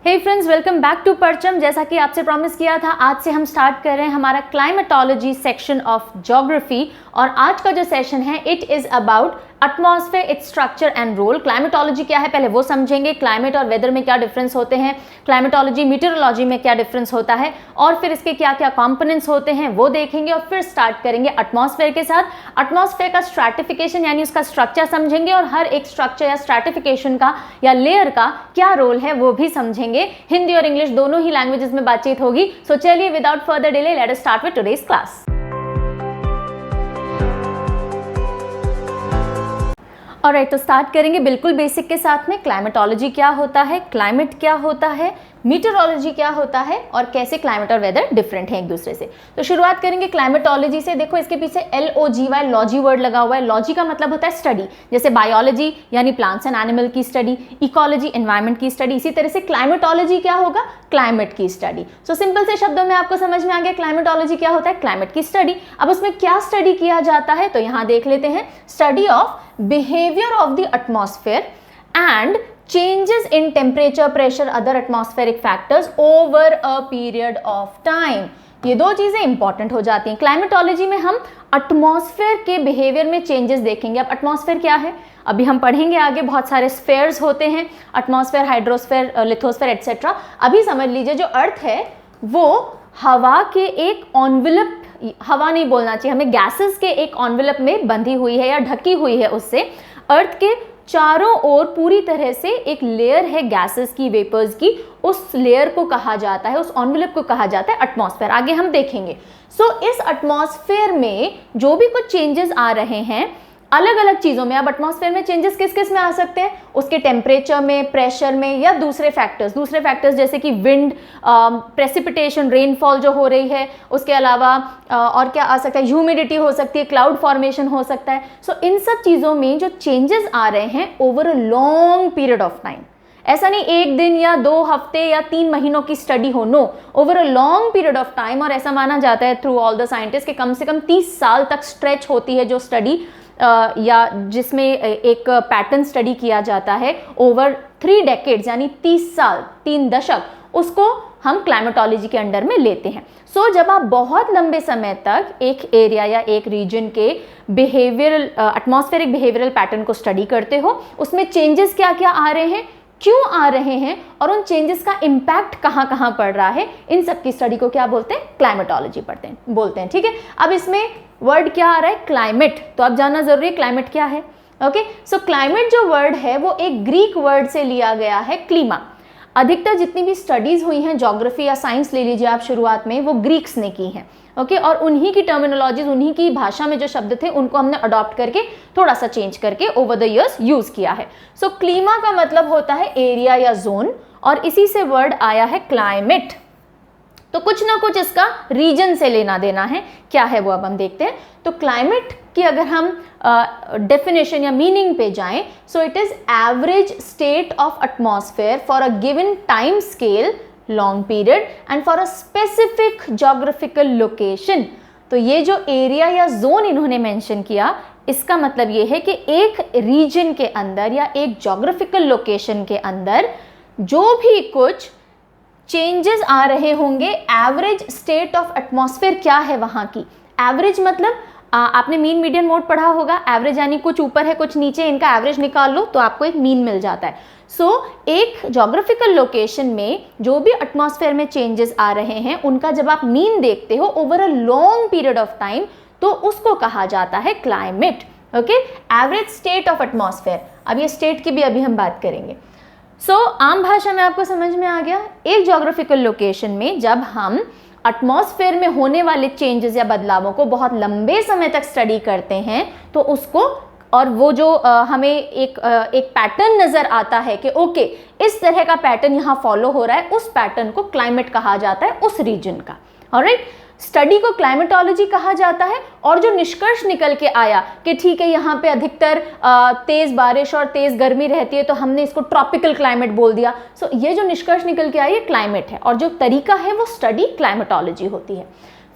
Hey friends, welcome back to Parcham. जैसा कि आपसे प्रॉमिस किया था, आज से हम स्टार्ट कर रहे हैं हमारा क्लाइमेटोलॉजी सेक्शन ऑफ ज्योग्राफी। और आज का जो सेशन है it is about atmosphere, its structure and role. Climatology क्या है पहले वो समझेंगे, क्लाइमेट और वेदर में क्या डिफरेंस होते हैं, क्लाइमेटोलॉजी मीटेरोलॉजी में क्या डिफरेंस होता है और फिर इसके क्या क्या कंपोनेंट्स होते हैं वो देखेंगे। और फिर स्टार्ट करेंगे एटमॉस्फेयर के साथ। एटमॉस्फेयर का स्ट्रैटिफिकेशन यानी उसका स्ट्रक्चर समझेंगे और हर एक स्ट्रक्चर या स्ट्रैटिफिकेशन का या लेयर का क्या रोल है वो भी समझेंगे। हिंदी और इंग्लिश दोनों ही लैंग्वेजेस में बातचीत होगी। सो चलिए without further delay let us start with today's class. Alright, तो स्टार्ट करेंगे बिल्कुल बेसिक के साथ में। क्लाइमेटोलॉजी क्या होता है, क्लाइमेट क्या होता है, मीटेरोलॉजी क्या होता है और कैसे क्लाइमेट और वेदर डिफरेंट है एक दूसरे से। तो शुरुआत करेंगे क्लाइमेटोलॉजी से। देखो इसके पीछे LOGY लॉजी वर्ड लगा हुआ है। लॉजी का मतलब होता है स्टडी, जैसे बायोलॉजी यानी प्लांट्स एंड एनिमल की स्टडी, इकोलॉजी एनवायरमेंट की स्टडी। इसी तरह से क्लाइमेटोलॉजी क्या होगा, क्लाइमेट की स्टडी। सो सिंपल से शब्दों में आपको समझ में आ गया क्लाइमेटोलॉजी क्या होता है, क्लाइमेट की स्टडी। अब उसमें क्या स्टडी किया जाता है तो यहाँ देख लेते हैं, study of behaviour of the atmosphere and changes in temperature, pressure, other atmospheric factors over a period of time। ये दो चीजें इंपॉर्टेंट हो जाती हैं। क्लाइमेटोलॉजी में हम एटमॉस्फेयर के बिहेवियर में चेंजेस देखेंगे। अब एटमॉस्फेयर क्या है अभी हम पढ़ेंगे आगे, बहुत सारे स्फेयर्स होते हैं, एटमॉस्फेयर, हाइड्रोस्फेयर, लिथोस्फेयर एटसेट्रा। अभी समझ लीजिए जो अर्थ है वो हवा के एक एनवेलप, हवा नहीं बोलना चाहिए हमें, गैसेस के एक एनवेलप में बंधी हुई है या ढकी हुई है। उससे अर्थ के चारों ओर पूरी तरह से एक लेयर है गैसेस की, वेपर्स की, उस लेयर को कहा जाता है, उस एनवेलप को कहा जाता है एटमॉस्फेयर। आगे हम देखेंगे। सो इस एटमॉस्फेयर में जो भी कुछ चेंजेस आ रहे हैं अलग अलग चीज़ों में। अब एटमॉस्फेयर में चेंजेस किस किस में आ सकते हैं, उसके टेम्परेचर में, प्रेशर में या दूसरे फैक्टर्स जैसे कि विंड, प्रेसिपिटेशन, रेनफॉल जो हो रही है, उसके अलावा और क्या आ सकता है, ह्यूमिडिटी हो सकती है, क्लाउड फॉर्मेशन हो सकता है। सो इन सब चीज़ों में जो चेंजेस आ रहे हैं over a long period of time, ऐसा नहीं एक दिन या 2 हफ्ते या 3 महीनों की स्टडी हो, no, over a long period of time. और ऐसा माना जाता है थ्रू ऑल द साइंटिस्ट कि कम से कम 30 साल तक स्ट्रेच होती है जो स्टडी, या जिसमें एक पैटर्न स्टडी किया जाता है ओवर 3 डेकेड्स यानी 30 साल, 3 दशक, उसको हम क्लाइमेटोलॉजी के अंडर में लेते हैं। सो जब आप बहुत लंबे समय तक एक एरिया या एक रीजन के बिहेवियरल, एटमॉस्फेरिक बिहेवियरल पैटर्न को स्टडी करते हो, उसमें चेंजेस क्या क्या आ रहे हैं, क्यों आ रहे हैं और उन चेंजेस का इम्पैक्ट कहाँ कहाँ पड़ रहा है, इन सब की स्टडी को क्या बोलते हैं, क्लाइमेटोलॉजी बोलते हैं। ठीक है, अब इसमें वर्ड क्या आ रहा है, क्लाइमेट, तो अब जानना जरूरी है क्लाइमेट क्या है। ओके, सो क्लाइमेट जो वर्ड है वो एक ग्रीक वर्ड से लिया गया है, क्लीमा। अधिकतर जितनी भी स्टडीज हुई हैं, ज्योग्राफी या साइंस ले लीजिए आप, शुरुआत में वो ग्रीक्स ने की हैं। ओके, और उन्हीं की टर्मिनोलॉजीज, उन्हीं की भाषा में जो शब्द थे उनको हमने अडॉप्ट करके थोड़ा सा चेंज करके ओवर द इयर्स यूज किया है। सो क्लीमा का मतलब होता है एरिया या जोन, और इसी से वर्ड आया है क्लाइमेट। तो कुछ ना कुछ इसका रीजन से लेना देना है, क्या है वो अब हम देखते हैं। तो क्लाइमेट की अगर हम डेफिनेशन या मीनिंग पे जाएं, so it is average state of atmosphere for a given time scale, long period and for a specific geographical location. तो ये जो एरिया या जोन इन्होंने मेंशन किया, इसका मतलब ये है कि एक रीजन के अंदर या एक ज्योग्राफिकल लोकेशन के अंदर जो भी कुछ चेंजेस आ रहे होंगे, एवरेज स्टेट ऑफ एटमॉस्फेयर क्या है वहाँ की। एवरेज मतलब आपने मीन मीडियन मोड पढ़ा होगा, एवरेज यानी कुछ ऊपर है कुछ नीचे, इनका एवरेज निकाल लो तो आपको एक मीन मिल जाता है। सो एक ज्योग्राफिकल लोकेशन में जो भी एटमॉस्फेयर में चेंजेस आ रहे हैं उनका जब आप मीन देखते हो over a long period of time, तो उसको कहा जाता है climate. Okay, average state of atmosphere. अब ये स्टेट की भी अभी हम बात करेंगे। सो आम भाषा में आपको समझ में आ गया, एक ज्योग्राफिकल लोकेशन में जब हम एटमॉस्फेयर में होने वाले चेंजेस या बदलावों को बहुत लंबे समय तक स्टडी करते हैं तो उसको, और वो जो हमें एक पैटर्न नज़र आता है कि ओके इस तरह का पैटर्न यहाँ फॉलो हो रहा है, उस पैटर्न को क्लाइमेट कहा जाता है उस रीजन का। ऑलराइट, स्टडी को क्लाइमेटोलॉजी कहा जाता है। और जो निष्कर्ष निकल के आया कि ठीक है यहाँ पे अधिकतर तेज़ बारिश और तेज़ गर्मी रहती है तो हमने इसको ट्रॉपिकल क्लाइमेट बोल दिया। सो ये जो निष्कर्ष निकल के आया ये क्लाइमेट है, और जो तरीका है वो स्टडी क्लाइमेटोलॉजी होती है।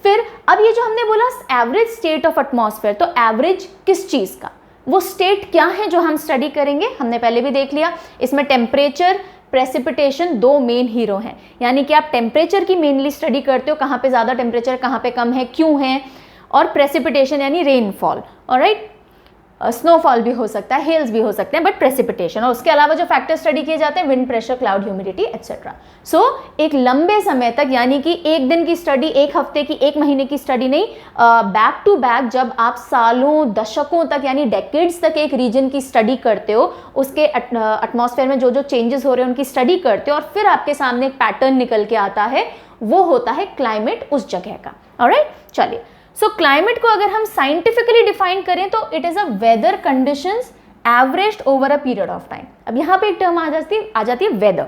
फिर अब ये जो हमने बोला एवरेज स्टेट ऑफ एटमॉस्फेयर, तो एवरेज किस चीज़ का, वो स्टेट क्या है जो हम स्टडी करेंगे, हमने पहले भी देख लिया। इसमें टेम्परेचर, प्रेसिपिटेशन दो मेन हीरो हैं। यानी कि आप टेम्परेचर की मेनली स्टडी करते हो, कहाँ पे ज़्यादा टेम्परेचर, कहाँ पे कम है, क्यों है, और प्रेसिपिटेशन यानी रेनफॉल, ऑलराइट, स्नोफॉल भी हो सकता है, हेल्स भी हो सकते हैं, बट प्रेसिपिटेशन। और उसके अलावा जो फैक्टर स्टडी किए जाते हैं, wind pressure, cloud humidity etcetera. So एक लंबे समय तक, यानी कि एक दिन की स्टडी, एक हफ्ते की, एक महीने की स्टडी नहीं, बैक टू बैक जब आप सालों, दशकों तक यानी डेकेड्स तक एक रीजन की स्टडी करते हो, उसके एटमॉस्फेयर में जो जो चेंजेस हो रहे हैं उनकी स्टडी करते हो, और फिर आपके सामने एक पैटर्न निकल के आता है, वो होता है क्लाइमेट उस जगह का। ऑलराइट, चलिए, सो क्लाइमेट को अगर हम साइंटिफिकली डिफाइन करें तो it is a weather conditions averaged over a period of time. अब यहाँ पे एक टर्म आ जाती है वेदर।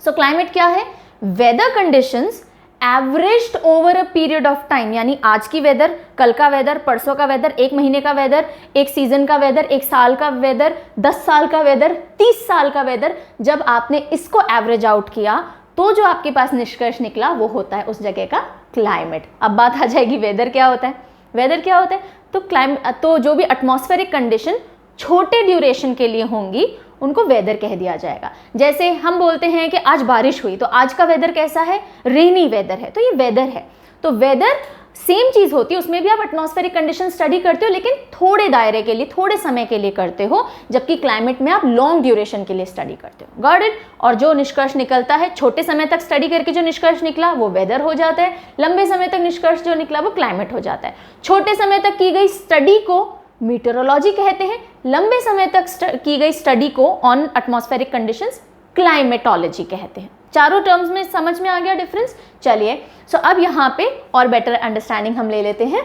सो क्लाइमेट क्या है? Weather conditions averaged over a period of time, यानी आज की वेदर, कल का वेदर, परसों का वेदर, एक महीने का वेदर, एक सीजन का वेदर, एक साल का वेदर, 10 साल का वेदर, 30 साल का वेदर, जब आपने इसको एवरेज आउट किया तो जो आपके पास निष्कर्ष निकला वो होता है उस जगह का क्लाइमेट। अब बात आ जाएगी वेदर क्या होता है। वेदर क्या होता है? तो जो भी एटमॉस्फेरिक कंडीशन छोटे ड्यूरेशन के लिए होंगी उनको वेदर कह दिया जाएगा। जैसे हम बोलते हैं कि आज बारिश हुई, तो आज का वेदर कैसा है? रेनी वेदर है, तो ये वेदर है। तो वेदर सेम चीज होती है, उसमें भी आप एटमॉस्फेरिक कंडीशन स्टडी करते हो, लेकिन थोड़े दायरे के लिए, थोड़े समय के लिए करते हो, जबकि क्लाइमेट में आप लॉन्ग ड्यूरेशन के लिए स्टडी करते हो। Got it? और जो निष्कर्ष निकलता है, छोटे समय तक स्टडी करके जो निष्कर्ष निकला वो वेदर हो जाता है, लंबे समय तक निष्कर्ष जो निकला वो क्लाइमेट हो जाता है। छोटे समय तक की गई स्टडी को मीटरोलॉजी कहते हैं, लंबे समय तक की गई स्टडी को ऑन एटमॉस्फेरिक कंडीशंस क्लाइमेटोलॉजी कहते हैं। चारों टर्म्स में समझ में आ गया डिफरेंस? चलिए, सो अब यहाँ पे और बेटर अंडरस्टैंडिंग हम ले लेते हैं।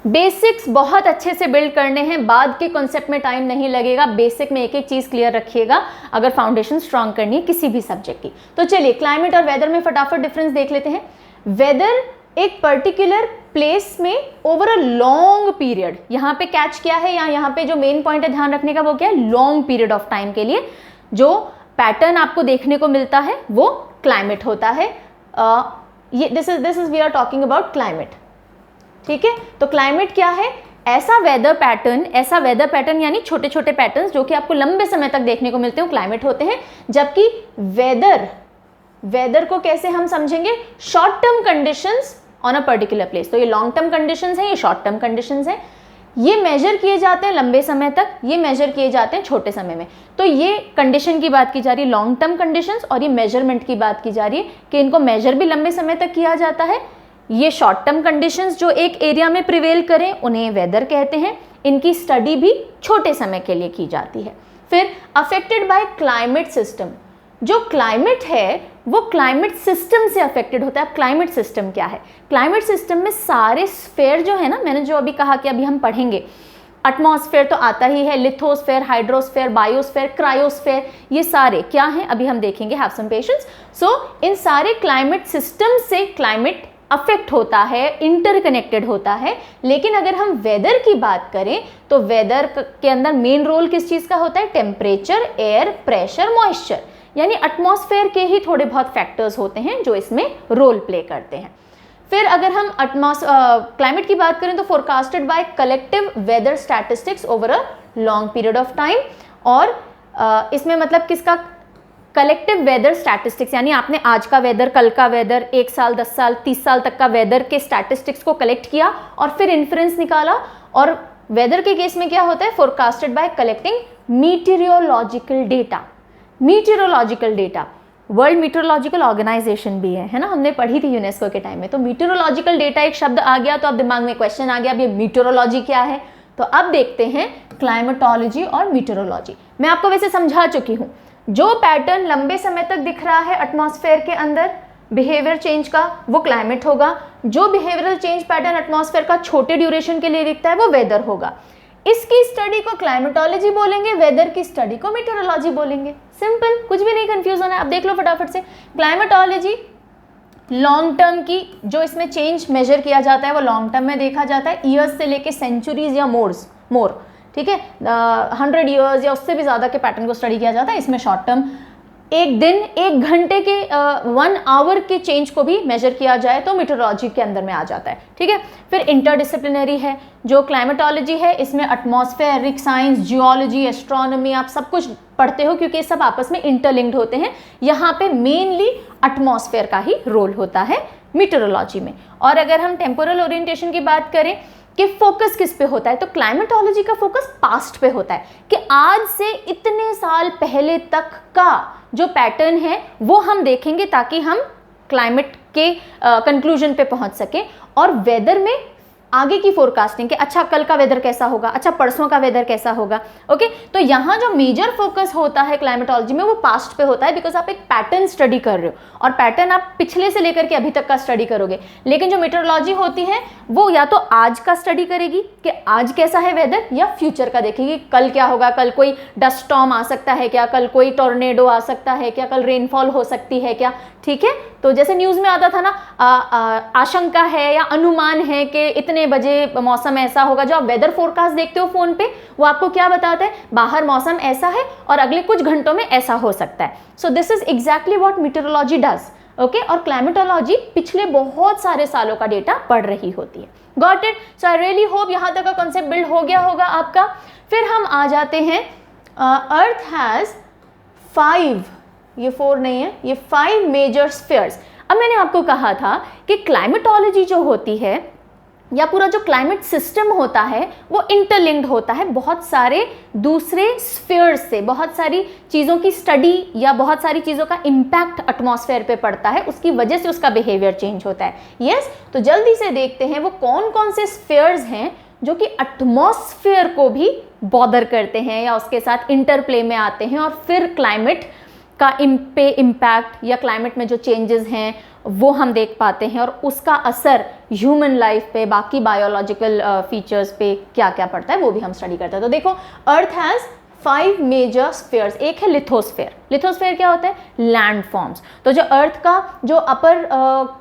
बेसिक्स बहुत अच्छे से बिल्ड करने हैं, बाद के कॉन्सेप्ट में टाइम नहीं लगेगा, बेसिक में एक एक चीज क्लियर रखिएगा अगर फाउंडेशन स्ट्रांग करनी है किसी भी सब्जेक्ट की। तो चलिए, क्लाइमेट और वेदर में फटाफट डिफरेंस देख लेते हैं। वेदर एक पर्टिकुलर प्लेस में ओवर अ लॉन्ग पीरियड, यहाँ पे कैच क्या है, यहाँ पे जो मेन पॉइंट है ध्यान रखने का वो क्या है? लॉन्ग पीरियड ऑफ टाइम के लिए जो पैटर्न आपको देखने को मिलता है वो क्लाइमेट होता है। ये this is we are talking about climate. ठीक है, तो क्लाइमेट क्या है? ऐसा वेदर पैटर्न यानी छोटे छोटे पैटर्न्स जो कि आपको लंबे समय तक देखने को मिलते हैं, क्लाइमेट होते हैं। जबकि वेदर को कैसे हम समझेंगे? Short term conditions on a particular place. तो ये लॉन्ग टर्म कंडीशंस हैं, ये शॉर्ट टर्म कंडीशंस हैं। ये मेजर किए जाते हैं लंबे समय तक, ये मेजर किए जाते हैं छोटे समय में। तो ये कंडीशन की बात की जा रही है, लॉन्ग टर्म कंडीशंस, और ये मेजरमेंट की बात की जा रही है कि इनको मेजर भी लंबे समय तक किया जाता है। ये शॉर्ट टर्म कंडीशंस जो एक एरिया में प्रिवेल करें उन्हें वेदर कहते हैं। इनकी स्टडी भी छोटे समय के लिए की जाती है। फिर अफेक्टेड बाय क्लाइमेट सिस्टम, जो क्लाइमेट है वो क्लाइमेट सिस्टम से अफेक्टेड होता है। अब क्लाइमेट सिस्टम क्या है? क्लाइमेट सिस्टम में सारे स्फेयर जो है ना, मैंने जो अभी कहा कि अभी हम पढ़ेंगे, एटमॉस्फेयर तो आता ही है, लिथोस्फेयर, हाइड्रोस्फेयर, बायोस्फेयर, क्रायोस्फेयर, ये सारे क्या हैं अभी हम देखेंगे। Have some patience. सो इन सारे क्लाइमेट सिस्टम से क्लाइमेट अफेक्ट होता है, इंटरकनेक्टेड होता है। लेकिन अगर हम वेदर की बात करें तो वेदर के अंदर मेन रोल किस चीज़ का होता है? टेम्परेचर, एयर प्रेशर, मॉइस्चर, यानी एटमॉस्फेयर के ही थोड़े बहुत फैक्टर्स होते हैं जो इसमें रोल प्ले करते हैं। फिर अगर हम क्लाइमेट की बात करें तो forecasted by collective weather statistics over a long period of time. और इसमें मतलब किसका? कलेक्टिव वेदर स्टैटिस्टिक्स, यानी आपने आज का वेदर, कल का वेदर, 1 साल, 10 साल, 30 साल तक का वेदर के स्टैटिस्टिक्स को कलेक्ट किया और फिर इन्फ्रेंस निकाला। और वेदर के केस में क्या होता है? Forecasted by collecting meteorological data. Meteorological data, world meteorological organisation भी है ना, हमने पढ़ी थी यूनेस्को के टाइम में। तो मीटेरोलॉजिकल डेटा एक शब्द आ गया तो अब दिमाग में क्वेश्चन आ गया, अब ये मीटेरोलॉजी क्या है? तो अब देखते हैं क्लाइमेटोलॉजी और मीटेरोलॉजी। मैं आपको वैसे समझा चुकी हूँ, जो पैटर्न लंबे समय तक दिख रहा है एटमॉस्फेयर के अंदर बिहेवियर चेंज का, वो क्लाइमेट होगा। जो बिहेवियरल चेंज पैटर्न एटमॉस्फेयर का छोटे ड्यूरेशन के लिए दिखता है वो वेदर होगा। इसकी स्टडी को क्लाइमेटोलॉजी बोलेंगे, वेदर की स्टडी को मीटेरोलॉजी बोलेंगे। सिंपल, कुछ भी नहीं कंफ्यूज होना है। अब देख लो फटाफट से। क्लाइमेटोलॉजी लॉन्ग टर्म की, जो इसमें चेंज मेजर किया जाता है वो लॉन्ग टर्म में देखा जाता है, ईयर्स से लेके सेंचुरीज या मोर, ठीक है, 100 ईयर्स या उससे भी ज़्यादा के पैटर्न को स्टडी किया जाता है। इसमें शॉर्ट टर्म, एक दिन, 1 घंटे के 1 आवर के चेंज को भी मेजर किया जाए तो मीटेरोलॉजी के अंदर में आ जाता है। ठीक है, फिर इंटरडिसिप्लिनरी है जो क्लाइमेटोलॉजी है, इसमें एटमॉस्फेरिक साइंस, जियोलॉजी, एस्ट्रोनॉमी, आप सब कुछ पढ़ते हो क्योंकि ये सब आपस में इंटरलिंक्ड होते हैं। यहाँ पे मेनली एटमॉस्फेयर का ही रोल होता है मीटरोलॉजी में। और अगर हम टेम्पोरल ओरिएंटेशन की बात करें कि फोकस किस पे होता है, तो क्लाइमेटोलॉजी का फोकस पास्ट पे होता है कि आज से इतने साल पहले तक का जो पैटर्न है वो हम देखेंगे ताकि हम क्लाइमेट के कंक्लूजन पे पहुंच सकें। और वेदर में आगे की फोरकास्टिंग कि अच्छा कल का वेदर कैसा होगा, अच्छा परसों का वेदर कैसा होगा। ओके, तो यहाँ जो मेजर फोकस होता है क्लाइमेटोलॉजी में वो पास्ट पे होता है, बिकॉज आप एक पैटर्न स्टडी कर रहे हो और पैटर्न आप पिछले से लेकर के अभी तक का स्टडी करोगे। लेकिन जो मीटरोलॉजी होती है वो या तो आज का स्टडी करेगी कि आज कैसा है वेदर, या फ्यूचर का देखेगी कल क्या होगा, कल कोई डस्ट स्टॉर्म आ सकता है क्या, कल कोई टॉर्नेडो आ सकता है क्या, कल रेनफॉल हो सकती है क्या। ठीक है, तो जैसे न्यूज़ में आता था ना आशंका है या अनुमान है कि इतने बजे मौसम ऐसा होगा। जो आप वेदर फोरकास्ट देखते हो फोन पे वो आपको क्या बताता है, बाहर मौसम ऐसा है और अगले कुछ घंटों में ऐसा हो सकता है। So this is exactly what meteorology does. Okay, और क्लाइमेटोलॉजी पिछले बहुत सारे सालों का डेटा पढ़ रही होती है। Got it? So I really hope यहाँ तक का कॉन्सेप्ट बिल्ड हो गया होगा आपका। फिर हम आ जाते हैं अर्थ हैज 5, ये 4 नहीं है, ये 5 मेजर स्फीयर्स। अब मैंने आपको कहा था कि क्लाइमेटोलॉजी जो होती है या पूरा जो क्लाइमेट सिस्टम होता है वो इंटरलिंक्ड होता है बहुत सारे दूसरे स्फीयर्स से। बहुत सारी चीज़ों की स्टडी या बहुत सारी चीज़ों का इम्पैक्ट एटमॉस्फेयर पे पड़ता है, उसकी वजह से उसका बिहेवियर चेंज होता है। यस, तो जल्दी से देखते हैं वो कौन कौन से स्फीयर्स हैं जो कि एटमॉस्फेयर को भी बॉदर करते हैं या उसके साथ इंटरप्ले में आते हैं और फिर क्लाइमेट का इम्पैक्ट या क्लाइमेट में जो चेंजेस हैं वो हम देख पाते हैं और उसका असर ह्यूमन लाइफ पे, बाकी बायोलॉजिकल फीचर्स पे क्या क्या पड़ता है वो भी हम स्टडी करते हैं। तो देखो, अर्थ हैज़ 5 मेजर स्फीयर्स। एक है लिथोस्फेयर। लिथोस्फेयर क्या होता है? Land forms. तो जो अर्थ का जो अपर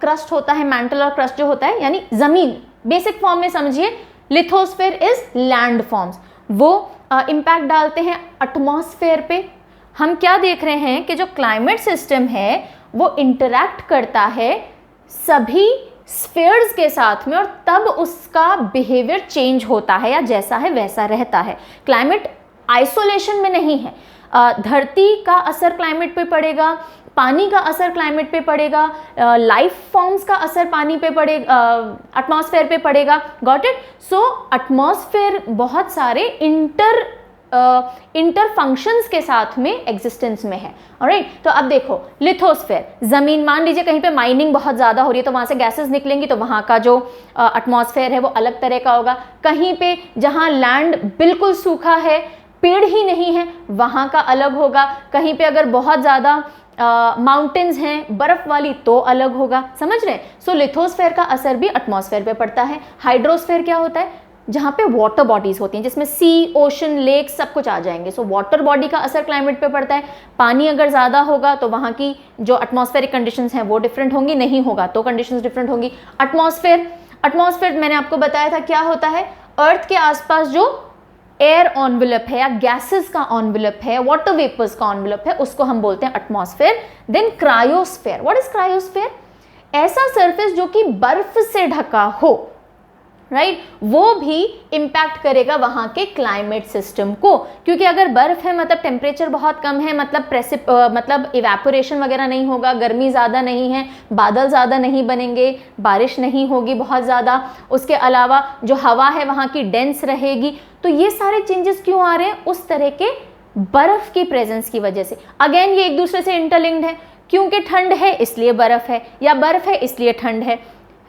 क्रस्ट होता है, मैंटल और क्रस्ट जो होता है यानी जमीन, बेसिक फॉर्म में समझिए लिथोस्फेयर इज लैंड फॉर्म्स। वो इम्पैक्ट डालते हैं एटमॉस्फेयर पे। हम क्या देख रहे हैं कि जो क्लाइमेट सिस्टम है वो इंटरैक्ट करता है सभी स्फीयर्स के साथ में और तब उसका बिहेवियर चेंज होता है या जैसा है वैसा रहता है। क्लाइमेट आइसोलेशन में नहीं है। धरती का असर क्लाइमेट पे पड़ेगा, पानी का असर क्लाइमेट पे पड़ेगा, लाइफ फॉर्म्स का असर पानी पे पड़ेगा, एटमॉस्फेयर पे पड़ेगा। Got it? सो एटमॉस्फेयर बहुत सारे इंटर फंक्शंस के साथ में एग्जिस्टेंस में है। ऑलराइट, तो अब देखो लिथोस्फेयर, जमीन, मान लीजिए कहीं पे माइनिंग बहुत ज़्यादा हो रही है तो वहाँ से गैसेस निकलेंगी तो वहाँ का जो एटमॉस्फेयर है वो अलग तरह का होगा। कहीं पे जहाँ लैंड बिल्कुल सूखा है, पेड़ ही नहीं है, वहाँ का अलग होगा। कहीं पे अगर बहुत ज़्यादा माउंटेन्स हैं बर्फ वाली तो अलग होगा। समझ रहे? सो लिथोस्फेयर का असर भी एटमॉस्फेयर पे पड़ता है। हाइड्रोस्फेयर क्या होता है? जहाँ पे वाटर बॉडीज होती हैं जिसमें सी, ओशन, लेक सब कुछ आ जाएंगे। सो वाटर बॉडी का असर क्लाइमेट पे पड़ता है। पानी अगर ज़्यादा होगा तो वहाँ की जो एटमॉस्फेरिक कंडीशंस हैं वो डिफरेंट होंगी, नहीं होगा तो कंडीशंस डिफरेंट होंगी। एटमॉस्फेयर मैंने आपको बताया था क्या होता है। अर्थ के आसपास जो एयर एनवेलप है या गैसेस का एनवेलप है, वाटर वेपर्स का एनवेलप है, उसको हम बोलते हैं atmosphere. Then cryosphere. What is cryosphere? ऐसा सरफेस जो कि बर्फ से ढका हो, राइट, वो भी इम्पैक्ट करेगा वहाँ के क्लाइमेट सिस्टम को। क्योंकि अगर बर्फ है मतलब टेम्परेचर बहुत कम है, मतलब इवेपोरेशन वगैरह नहीं होगा, गर्मी ज़्यादा नहीं है, बादल ज़्यादा नहीं बनेंगे, बारिश नहीं होगी बहुत ज़्यादा, उसके अलावा जो हवा है वहाँ की डेंस रहेगी। तो ये सारे चेंजेस क्यों आ रहे हैं? उस तरह के बर्फ़ की प्रेजेंस की वजह से। अगेन ये एक दूसरे से इंटरलिंक्ड है, क्योंकि ठंड है इसलिए बर्फ़ है या बर्फ़ है इसलिए ठंड है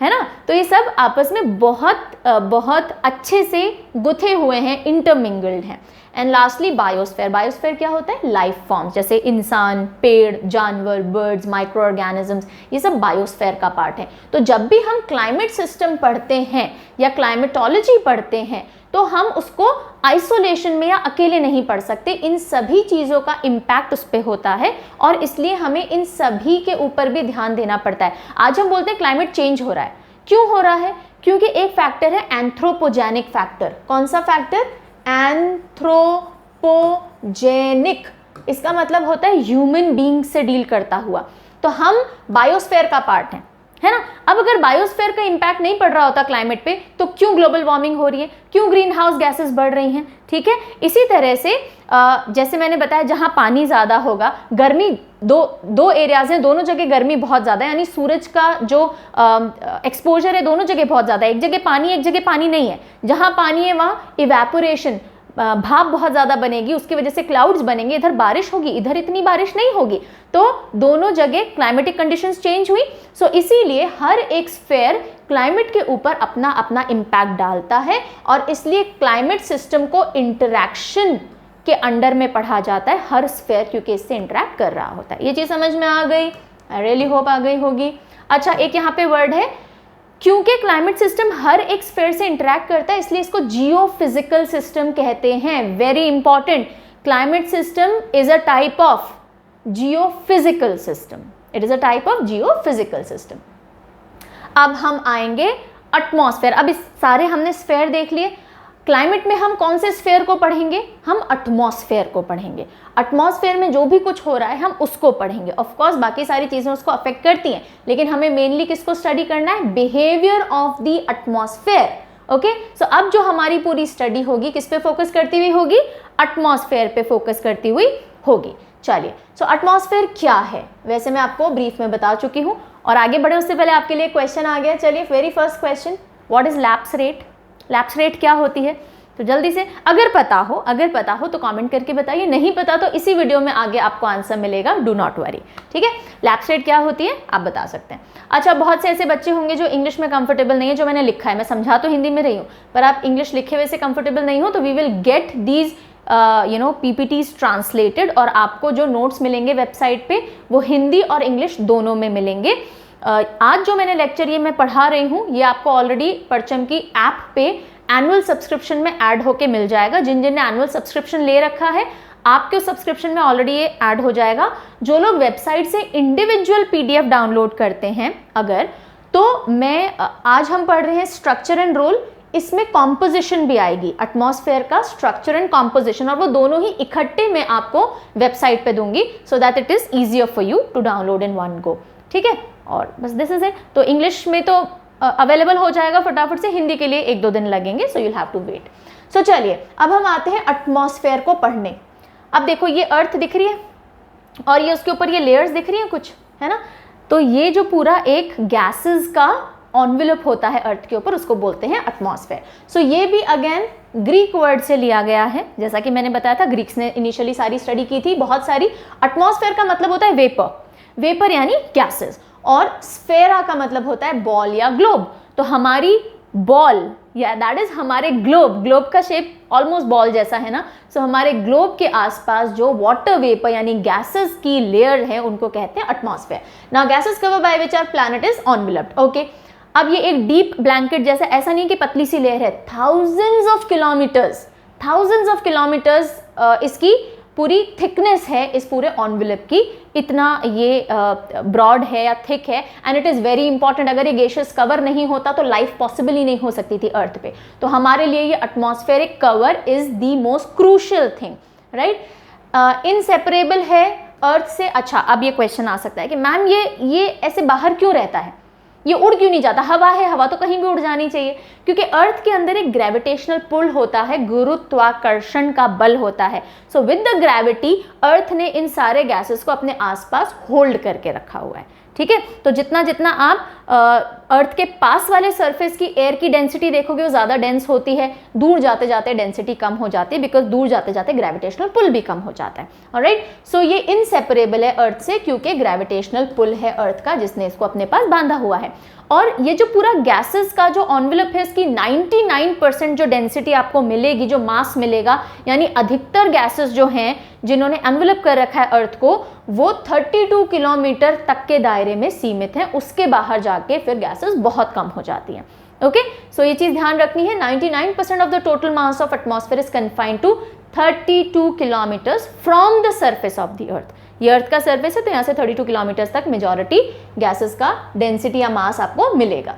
ना। तो ये सब आपस में बहुत अच्छे से गुथे हुए हैं, इंटरमिंगल्ड हैं। And lastly biosphere. बायोस्फेयर क्या होता है? लाइफ फॉर्म्स, जैसे इंसान, पेड़, जानवर, बर्ड्स, माइक्रो ऑर्गेनिजम्स, ये सब बायोस्फेयर का पार्ट है। तो जब भी हम क्लाइमेट सिस्टम पढ़ते हैं या क्लाइमेटोलॉजी पढ़ते हैं तो हम उसको आइसोलेशन में या अकेले नहीं पढ़ सकते। इन सभी चीज़ों का इम्पैक्ट उस पर होता है और इसलिए हमें इन सभी के ऊपर भी ध्यान देना पड़ता है। आज हम बोलते हैं क्लाइमेट चेंज हो रहा है। क्यों हो रहा है? क्योंकि एक फैक्टर है एंथ्रोपोजेनिक फैक्टर। कौन सा फैक्टर? एंथ्रोपोजेनिक। इसका मतलब होता है ह्यूमन बीइंग से डील करता हुआ। तो हम बायोस्फेयर का पार्ट हैं, है ना। अब अगर बायोस्फीयर का इंपैक्ट नहीं पड़ रहा होता क्लाइमेट पे तो क्यों ग्लोबल वार्मिंग हो रही है, क्यों ग्रीन हाउस गैसेस बढ़ रही हैं, ठीक है। इसी तरह से जैसे मैंने बताया जहां पानी ज़्यादा होगा, गर्मी दो एरियाज हैं, दोनों जगह गर्मी बहुत ज़्यादा है, यानी सूरज का जो एक्सपोजर है दोनों जगह बहुत ज़्यादा है। एक जगह पानी नहीं है, जहाँ पानी है वहाँ इवेपोरेशन, भाप बहुत ज़्यादा बनेगी, उसकी वजह से क्लाउड्स बनेंगे, इधर बारिश होगी, इधर इतनी बारिश नहीं होगी, तो दोनों जगह क्लाइमेटिक कंडीशंस चेंज हुई। सो इसीलिए हर एक स्फीयर क्लाइमेट के ऊपर अपना अपना इम्पैक्ट डालता है और इसलिए क्लाइमेट सिस्टम को इंटरैक्शन के अंडर में पढ़ा जाता है हर स्फीयर, क्योंकि इससे इंटरैक्ट कर रहा होता है। ये चीज़ समझ में आ गई? आई रियली होप आ गई होगी। अच्छा, एक यहाँ पे वर्ड है, क्योंकि क्लाइमेट सिस्टम हर एक स्फीयर से इंटरैक्ट करता है इसलिए इसको जियोफिजिकल सिस्टम कहते हैं। Very important, climate system is a type of geophysical system, it is a type of geophysical system. अब हम आएंगे एटमॉस्फेयर। अब इस सारे हमने स्फीयर देख लिए, क्लाइमेट में हम कौन से स्फीयर को पढ़ेंगे? हम एटमॉस्फेयर को पढ़ेंगे। एटमॉस्फेयर में जो भी कुछ हो रहा है हम उसको पढ़ेंगे। ऑफ कोर्स बाकी सारी चीज़ें उसको अफेक्ट करती हैं, लेकिन हमें मेनली किसको स्टडी करना है? Behaviour of the atmosphere. Okay, so अब जो हमारी पूरी स्टडी होगी किस पे फोकस करती हुई होगी? एटमॉस्फेयर पे फोकस करती हुई होगी। चलिए, सो एटमॉस्फेयर क्या है? वैसे मैं आपको ब्रीफ में बता चुकी हूँ और आगे बढ़े उससे पहले आपके लिए क्वेश्चन आ गया। चलिए, very first question, what is lapse rate? Lapse rate क्या होती है? तो जल्दी से अगर पता हो तो कमेंट करके बताइए, नहीं पता तो इसी वीडियो में आगे आपको आंसर मिलेगा, डू नॉट वरी, ठीक है। लैप्स रेट क्या होती है आप बता सकते हैं। अच्छा, बहुत से ऐसे बच्चे होंगे जो इंग्लिश में कंफर्टेबल नहीं है, जो मैंने लिखा है, मैं समझा तो हिंदी में रही हूँ, पर आप इंग्लिश लिखे हुए से कंफर्टेबल नहीं हो तो we will get these PPTs translated और आपको जो नोट्स मिलेंगे वेबसाइट पे वो हिंदी और इंग्लिश दोनों में मिलेंगे। आज जो मैंने लेक्चर ये मैं पढ़ा रही हूँ ये आपको ऑलरेडी परचम की ऐप पे एनुअल सब्सक्रिप्शन में ऐड होके मिल जाएगा। जिन ने एनुअल सब्सक्रिप्शन ले रखा है आपके उस सब्सक्रिप्शन में ऑलरेडी ये ऐड हो जाएगा। जो लोग वेबसाइट से इंडिविजुअल PDF डाउनलोड करते हैं अगर, तो मैं आज हम पढ़ रहे हैं स्ट्रक्चर एंड रोल, इसमें कॉम्पोजिशन भी आएगी, एटमॉस्फेयर का स्ट्रक्चर एंड कॉम्पोजिशन, और वो दोनों ही इकट्ठे मैं आपको वेबसाइट पे दूंगी so that it is easier for you to download in one go, ठीक है। और बस दिस इज इट। तो इंग्लिश में तो अवेलेबल हो जाएगा फटाफट से, हिंदी के लिए 1-2 दिन लगेंगे, so you'll have to wait. So चलिए अब हम आते हैं एटमॉस्फेयर को पढ़ने। अब देखो ये अर्थ दिख रही है और ये उसके ऊपर ये लेयर्स दिख रही हैं कुछ, है ना। तो ये जो पूरा एक गैसेस का एनवेलप होता है अर्थ के ऊपर उसको बोलते हैं एटमॉस्फेयर। सो ये भी अगेन ग्रीक वर्ड से लिया गया है, जैसा कि मैंने बताया था ग्रीक्स ने इनिशियली सारी स्टडी की थी बहुत सारी। एटमॉस्फेयर का मतलब होता है वेपर, वेपर यानी गैसेस, और स्फेरा का मतलब होता है बॉल या ग्लोब। तो हमारी बॉल या दैट इज हमारे ग्लोब, ग्लोब का शेप ऑलमोस्ट बॉल जैसा है ना। सो हमारे ग्लोब के आसपास जो वाटर वेपर यानी गैसेस की लेयर है उनको कहते हैं atmosphere. Now gases cover by which our planet is enveloped. Okay, अब ये एक डीप ब्लैंकेट जैसा, ऐसा नहीं कि पतली सी लेयर है, थाउजेंड्स ऑफ किलोमीटर्स इसकी पूरी थिकनेस है इस पूरे एनवेलप की, इतना ये ब्रॉड है या थिक है। And it is very important, अगर ये गैसेस कवर नहीं होता तो लाइफ पॉसिबल ही नहीं हो सकती थी अर्थ पे। तो हमारे लिए ये atmospheric cover is the most crucial thing, right. Inseparable है अर्थ से। अच्छा, अब ये क्वेश्चन आ सकता है कि मैम ये ऐसे बाहर क्यों रहता है, ये उड़ क्यों नहीं जाता? हवा है, हवा तो कहीं भी उड़ जानी चाहिए, क्योंकि अर्थ के अंदर एक ग्रेविटेशनल पुल होता है, गुरुत्वाकर्षण का बल होता है। सो विद द ग्रेविटी अर्थ ने इन सारे गैसेस को अपने आसपास होल्ड करके रखा हुआ है, ठीक है। तो जितना जितना आप अर्थ के पास वाले सरफेस की एयर की डेंसिटी देखोगे वो ज़्यादा डेंस होती है, दूर जाते जाते डेंसिटी कम हो जाती है, बिकॉज दूर जाते जाते ग्रेविटेशनल पुल भी कम हो जाता है। ऑलराइट, सो ये इनसेपरेबल है अर्थ से, क्योंकि ग्रेविटेशनल पुल है अर्थ का जिसने इसको अपने पास बांधा हुआ है। और ये जो पूरा गैसेस का जो एनवेलप है इसकी 99% जो डेंसिटी आपको मिलेगी, जो मास मिलेगा, यानी अधिकतर गैसेस जो हैं जिन्होंने एनवेलप कर रखा है अर्थ को, वो 32 किलोमीटर तक के दायरे में सीमित हैं। उसके बाहर जाके फिर गैसेस बहुत कम हो जाती हैं। ओके, सो ये चीज़ ध्यान रखनी है। 99% of the total mass of atmosphere is confined to 32 kilometres from the surface of the earth. ये अर्थ का सर्फेस है तो यहाँ से 32 किलोमीटर्स तक मेजॉरिटी गैसेस का डेंसिटी या मास आपको मिलेगा।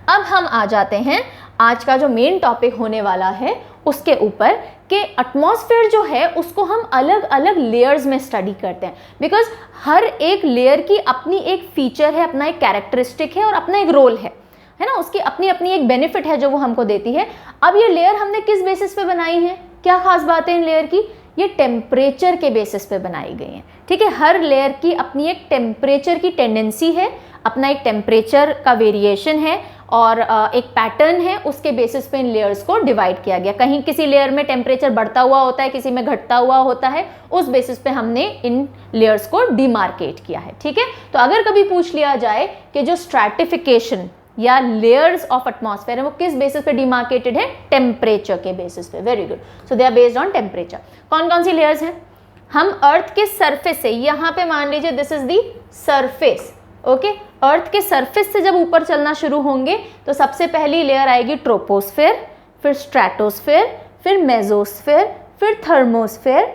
अब हम आ जाते हैं आज का जो मेन टॉपिक होने वाला है उसके ऊपर कि एटमॉस्फेयर जो है उसको हम अलग अलग लेयर्स में स्टडी करते हैं, बिकॉज हर एक लेयर की अपनी एक फीचर है, अपना एक कैरेक्टरिस्टिक है और अपना एक रोल है ना, उसकी अपनी अपनी एक बेनिफिट है जो वो हमको देती है। अब ये लेयर हमने किस बेसिस पे बनाई है, क्या खास बात है इन लेयर की, ये टेम्परेचर के बेसिस पे बनाई गई हैं, ठीक है। हर लेयर की अपनी एक टेम्परेचर की टेंडेंसी है, अपना एक टेम्परेचर का वेरिएशन है और एक पैटर्न है, उसके बेसिस पे इन लेयर्स को डिवाइड किया गया। कहीं किसी लेयर में टेम्परेचर बढ़ता हुआ होता है, किसी में घटता हुआ होता है, उस बेसिस पे हमने इन लेयर्स को डिमार्केट किया है, ठीक है। तो अगर कभी पूछ लिया जाए कि जो स्ट्रैटिफिकेशन या लेयर्स ऑफ एटमॉस्फेयर है वो किस बेसिस पे डिमार्केटेड है, टेम्परेचर के बेसिस पे। Very good, so they are based on temperature. कौन कौन सी लेयर्स हैं, हम अर्थ के सरफेस से, यहाँ पे मान लीजिए this is the surface, okay. Earth के सरफेस से जब ऊपर चलना शुरू होंगे तो सबसे पहली लेयर आएगी ट्रोपोस्फेयर, फिर स्ट्रैटोस्फेयर, फिर मेसोस्फेयर, फिर थर्मोस्फेयर,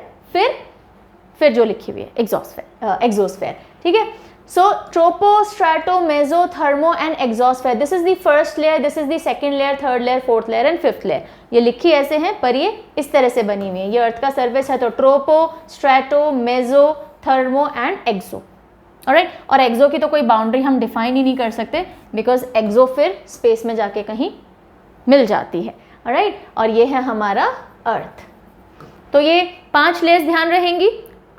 फिर जो लिखी हुई है एक्सोस्फेयर, ठीक है। So tropo, strato, meso, thermo and exosphere. This is the first layer, this is the second layer, third layer, fourth layer and fifth layer. ये लिखी ऐसे हैं पर ये इस तरह से बनी हुई है। ये अर्थ का सरफेस है तो tropo, strato, meso, thermo and exo, alright. और एक्सो की तो कोई बाउंड्री हम डिफाइन ही नहीं कर सकते बिकॉज एक्सो फिर स्पेस में जाके कहीं मिल जाती है, ऑलराइट। और ये है हमारा अर्थ। तो ये 5 लेयर्स ध्यान रहेंगी,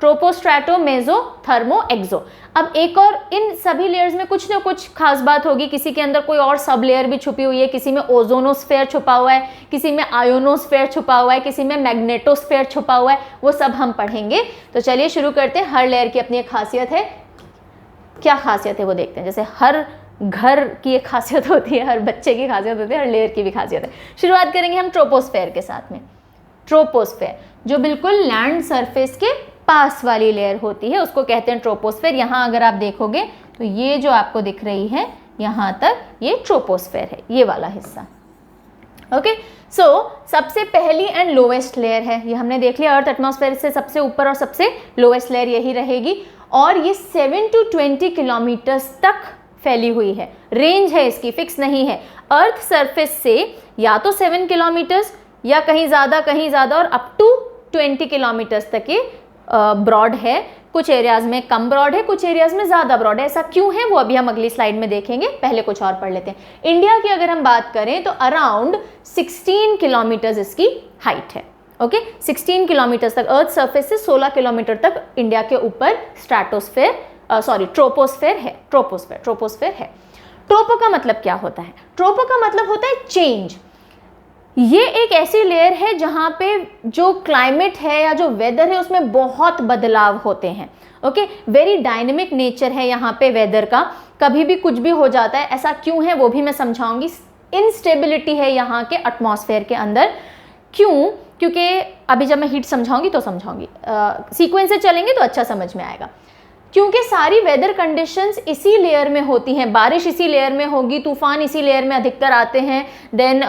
ट्रोपो, स्ट्रैटो, मेसो, थर्मो, एक्सो। अब एक और इन सभी लेयर्स में कुछ ना कुछ खास बात होगी, किसी के अंदर कोई और सब लेयर भी छुपी हुई है, किसी में ओजोनोस्फेयर छुपा हुआ है, किसी में आयोनोस्फेयर छुपा हुआ है, किसी में मैग्नेटोस्फेयर छुपा हुआ है, वो सब हम पढ़ेंगे। तो चलिए शुरू करते हैं। हर लेयर की अपनी एक खासियत है, क्या खासियत है वो देखते हैं। जैसे हर घर की एक खासियत होती है, हर बच्चे की खासियत होती है, हर लेयर की भी खासियत है। शुरुआत करेंगे हम ट्रोपोस्फेयर के साथ में। ट्रोपोस्फेयर जो बिल्कुल लैंड सरफेस के पास वाली लेयर होती है उसको कहते हैं ट्रोपोस्फेयर। यहाँ अगर आप देखोगे तो ये जो आपको दिख रही है यहाँ तक ये ट्रोपोस्फेयर है, ये वाला हिस्सा, ओके। सो सबसे पहली एंड लोवेस्ट लेयर है, ये हमने देख लिया। अर्थ एटमॉस्फेयर से सबसे ऊपर और सबसे लोवेस्ट लेयर यही रहेगी और ये 7 to 20 किलोमीटर्स तक फैली हुई है। रेंज है इसकी, फिक्स नहीं है। अर्थ सरफेस से या तो 7 किलोमीटर्स या कहीं ज़्यादा और अप टू 20 किलोमीटर्स तक ये ब्रॉड है। कुछ एरियाज में कम ब्रॉड है, कुछ एरियाज में ज़्यादा ब्रॉड है। ऐसा क्यों है वो अभी हम अगली स्लाइड में देखेंगे, पहले कुछ और पढ़ लेते हैं। इंडिया की अगर हम बात करें तो अराउंड 16 किलोमीटर्स इसकी हाइट है, ओके। 16 किलोमीटर्स तक, अर्थ सरफेस से 16 किलोमीटर तक इंडिया के ऊपर ट्रोपोस्फेयर है। ट्रोपोस्फेयर है। ट्रोपो का मतलब क्या होता है? ट्रोपो का मतलब होता है चेंज। ये एक ऐसी लेयर है जहाँ पे जो क्लाइमेट है या जो वेदर है उसमें बहुत बदलाव होते हैं, ओके। वेरी डायनेमिक नेचर है यहाँ पे वेदर का, कभी भी कुछ भी हो जाता है। ऐसा क्यों है वो भी मैं समझाऊंगी। इनस्टेबिलिटी है यहाँ के एटमॉस्फेयर के अंदर। क्यों? क्योंकि अभी जब मैं हीट समझाऊंगी तो समझाऊंगी, सीक्वेंस से चलेंगे तो अच्छा समझ में आएगा। क्योंकि सारी वेदर कंडीशंस इसी लेयर में होती हैं, बारिश इसी लेयर में होगी, तूफान इसी लेयर में अधिकतर आते हैं, देन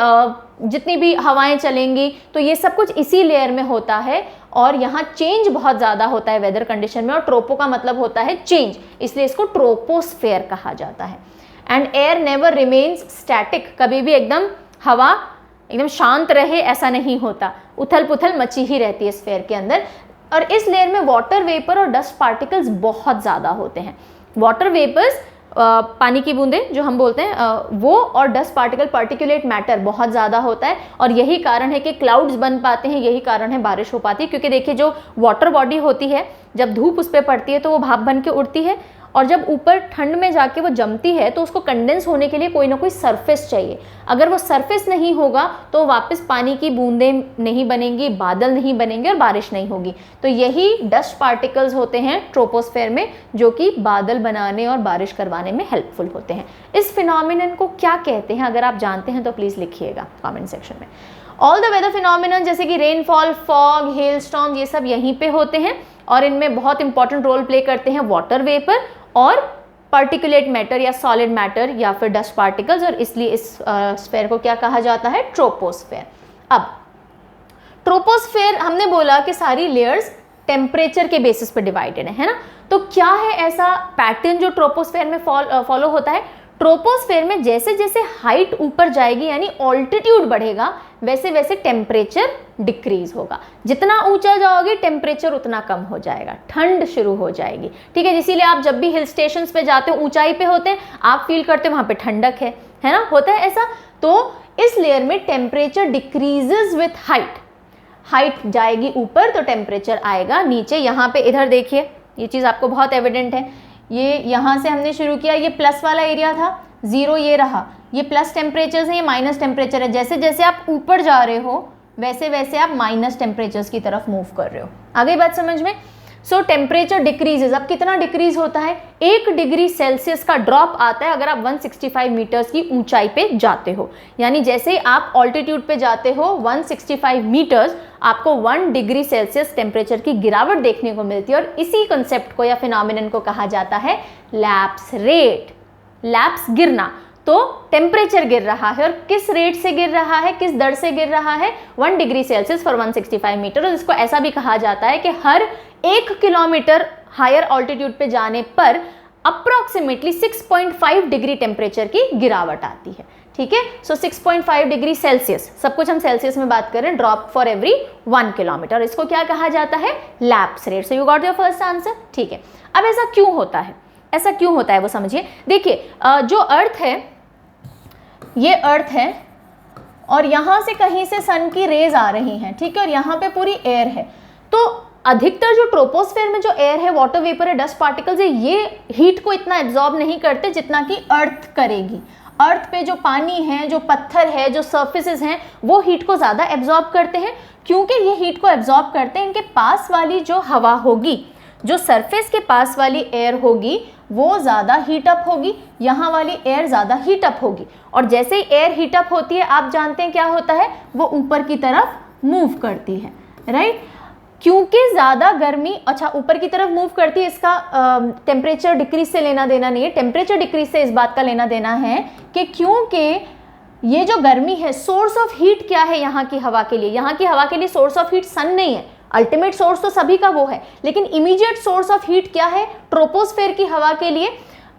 जितनी भी हवाएं चलेंगी तो ये सब कुछ इसी लेयर में होता है और यहाँ चेंज बहुत ज़्यादा होता है वेदर कंडीशन में। और ट्रोपो का मतलब होता है चेंज, इसलिए इसको ट्रोपोस्फेयर कहा जाता है। And air never remains static, कभी भी एकदम हवा एकदम शांत रहे ऐसा नहीं होता, उथल पुथल मची ही रहती है स्फेयर के अंदर। और इस लेयर में वाटर वेपर और डस्ट पार्टिकल्स बहुत ज़्यादा होते हैं। वाटर वेपर्स पानी की बूंदें जो हम बोलते हैं वो, और डस्ट पार्टिकल पार्टिकुलेट मैटर बहुत ज़्यादा होता है। और यही कारण है कि क्लाउड्स बन पाते हैं, यही कारण है बारिश हो पाती है। क्योंकि देखिए जो वाटर बॉडी होती है जब धूप उस पर पड़ती है तो वो भाप बन के उड़ती है और जब ऊपर ठंड में जाके वो जमती है तो उसको कंडेंस होने के लिए कोई ना कोई सरफेस चाहिए। अगर वो सरफेस नहीं होगा तो वापस पानी की बूंदें नहीं बनेंगी, बादल नहीं बनेंगे और बारिश नहीं होगी। तो यही डस्ट पार्टिकल्स होते हैं ट्रोपोस्फेयर में जो कि बादल बनाने और बारिश करवाने में हेल्पफुल होते हैं। इस फिनोमिनन को क्या कहते हैं? अगर आप जानते हैं तो प्लीज़ लिखिएगा कमेंट सेक्शन में। ऑल द वेदर फिनोमिनन जैसे कि रेनफॉल, फॉग, हेल स्टॉर्म, ये सब यहीं पे होते हैं और इनमें बहुत इंपॉर्टेंट रोल प्ले करते हैं वाटर वेपर और पार्टिकुलेट मैटर या सॉलिड मैटर या फिर डस्ट पार्टिकल्स, और इसलिए इस स्फेयर को क्या कहा जाता है? ट्रोपोस्फेयर। अब ट्रोपोस्फेयर हमने बोला कि सारी लेयर्स टेम्परेचर के बेसिस पे डिवाइडेड है ना। तो क्या है ऐसा पैटर्न जो ट्रोपोस्फेयर में फॉलो होता है? ट्रोपोस्फेयर में जैसे जैसे हाइट ऊपर जाएगी यानी ऑल्टीट्यूड बढ़ेगा, वैसे वैसे टेम्परेचर डिक्रीज होगा। जितना ऊंचा जाओगे टेम्परेचर उतना कम हो जाएगा, ठंड शुरू हो जाएगी। ठीक है, इसीलिए आप जब भी हिल स्टेशंस पे जाते हो, ऊंचाई पे होते हैं, आप फील करते हो वहां पे ठंडक है ना, होता है ऐसा। तो इस लेयर में temperature decreases with height, height जाएगी ऊपर तो टेम्परेचर आएगा नीचे। यहाँ पे इधर देखिए, ये चीज़ आपको बहुत एविडेंट है। ये यहाँ से हमने शुरू किया, ये प्लस वाला एरिया था, 0 ये रहा, ये प्लस टेम्परेचर है, ये माइनस टेम्परेचर है। जैसे जैसे आप ऊपर जा रहे हो वैसे वैसे आप माइनस टेम्परेचर्स की तरफ मूव कर रहे हो। आ गई बात समझ में? सो टेम्परेचर डिक्रीजेज। अब कितना डिक्रीज होता है? 1 डिग्री सेल्सियस का ड्रॉप आता है अगर आप 165 मीटर्स की ऊंचाई पे जाते हो। यानी जैसे ही आप ऑल्टीट्यूड पे जाते हो 165 मीटर्स, आपको 1 डिग्री सेल्सियस टेम्परेचर की गिरावट देखने को मिलती है। और इसी कंसेप्ट को या फिनोमिनन को कहा जाता है लैप्स रेट। लैप्स गिरना, तो टेम्परेचर गिर रहा है, और किस रेट से गिर रहा है, किस दर से गिर रहा है? 1 डिग्री सेल्सियस फॉर 165 मीटर। और इसको ऐसा भी कहा जाता है कि हर 1 किलोमीटर हायर ऑल्टीट्यूड पे जाने पर अप्रोक्सीमेटली 6.5 डिग्री टेम्परेचर की गिरावट आती है। ठीक है, सो 6.5 डिग्री सेल्सियस, सब कुछ हम सेल्सियस में बात करें, ड्रॉप फॉर एवरी 1 किलोमीटर। इसको क्या कहा जाता है? Lapse rate. So you got your first answer. ठीक है, अब ऐसा क्यों होता है? ऐसा क्यों होता है वो समझिए। देखिए, जो अर्थ है, ये अर्थ है, और यहाँ से कहीं से सन की रेज आ रही हैं, ठीक है, और यहाँ पे पूरी एयर है। तो अधिकतर जो ट्रोपोस्फेयर में जो एयर है, वाटर वेपर है, डस्ट पार्टिकल्स है, ये हीट को इतना एब्जॉर्ब नहीं करते जितना कि अर्थ करेगी। अर्थ पे जो पानी है, जो पत्थर है, जो सर्फेसेस हैं, वो हीट को ज़्यादा एब्जॉर्ब करते हैं। क्योंकि ये हीट को एब्जॉर्ब करते हैं, इनके पास वाली जो हवा होगी, जो सरफेस के पास वाली एयर होगी, वो ज़्यादा हीटअप होगी, यहाँ वाली एयर ज़्यादा हीटअप होगी। और जैसे ही एयर हीटअप होती है, आप जानते हैं क्या होता है, वो ऊपर की तरफ मूव करती है, राइट। क्योंकि ज़्यादा गर्मी, अच्छा, ऊपर की तरफ मूव करती है, इसका टेम्परेचर डिक्रीज से लेना देना नहीं है। टेम्परेचर डिक्रीज से इस बात का लेना देना है कि क्योंकि ये जो गर्मी है, सोर्स ऑफ हीट क्या है यहाँ की हवा के लिए? यहाँ की हवा के लिए सोर्स ऑफ हीट सन नहीं है, अल्टीमेट सोर्स तो सभी का वो है, लेकिन इमीडिएट सोर्स ऑफ हीट क्या है ट्रोपोस्फेयर की हवा के लिए,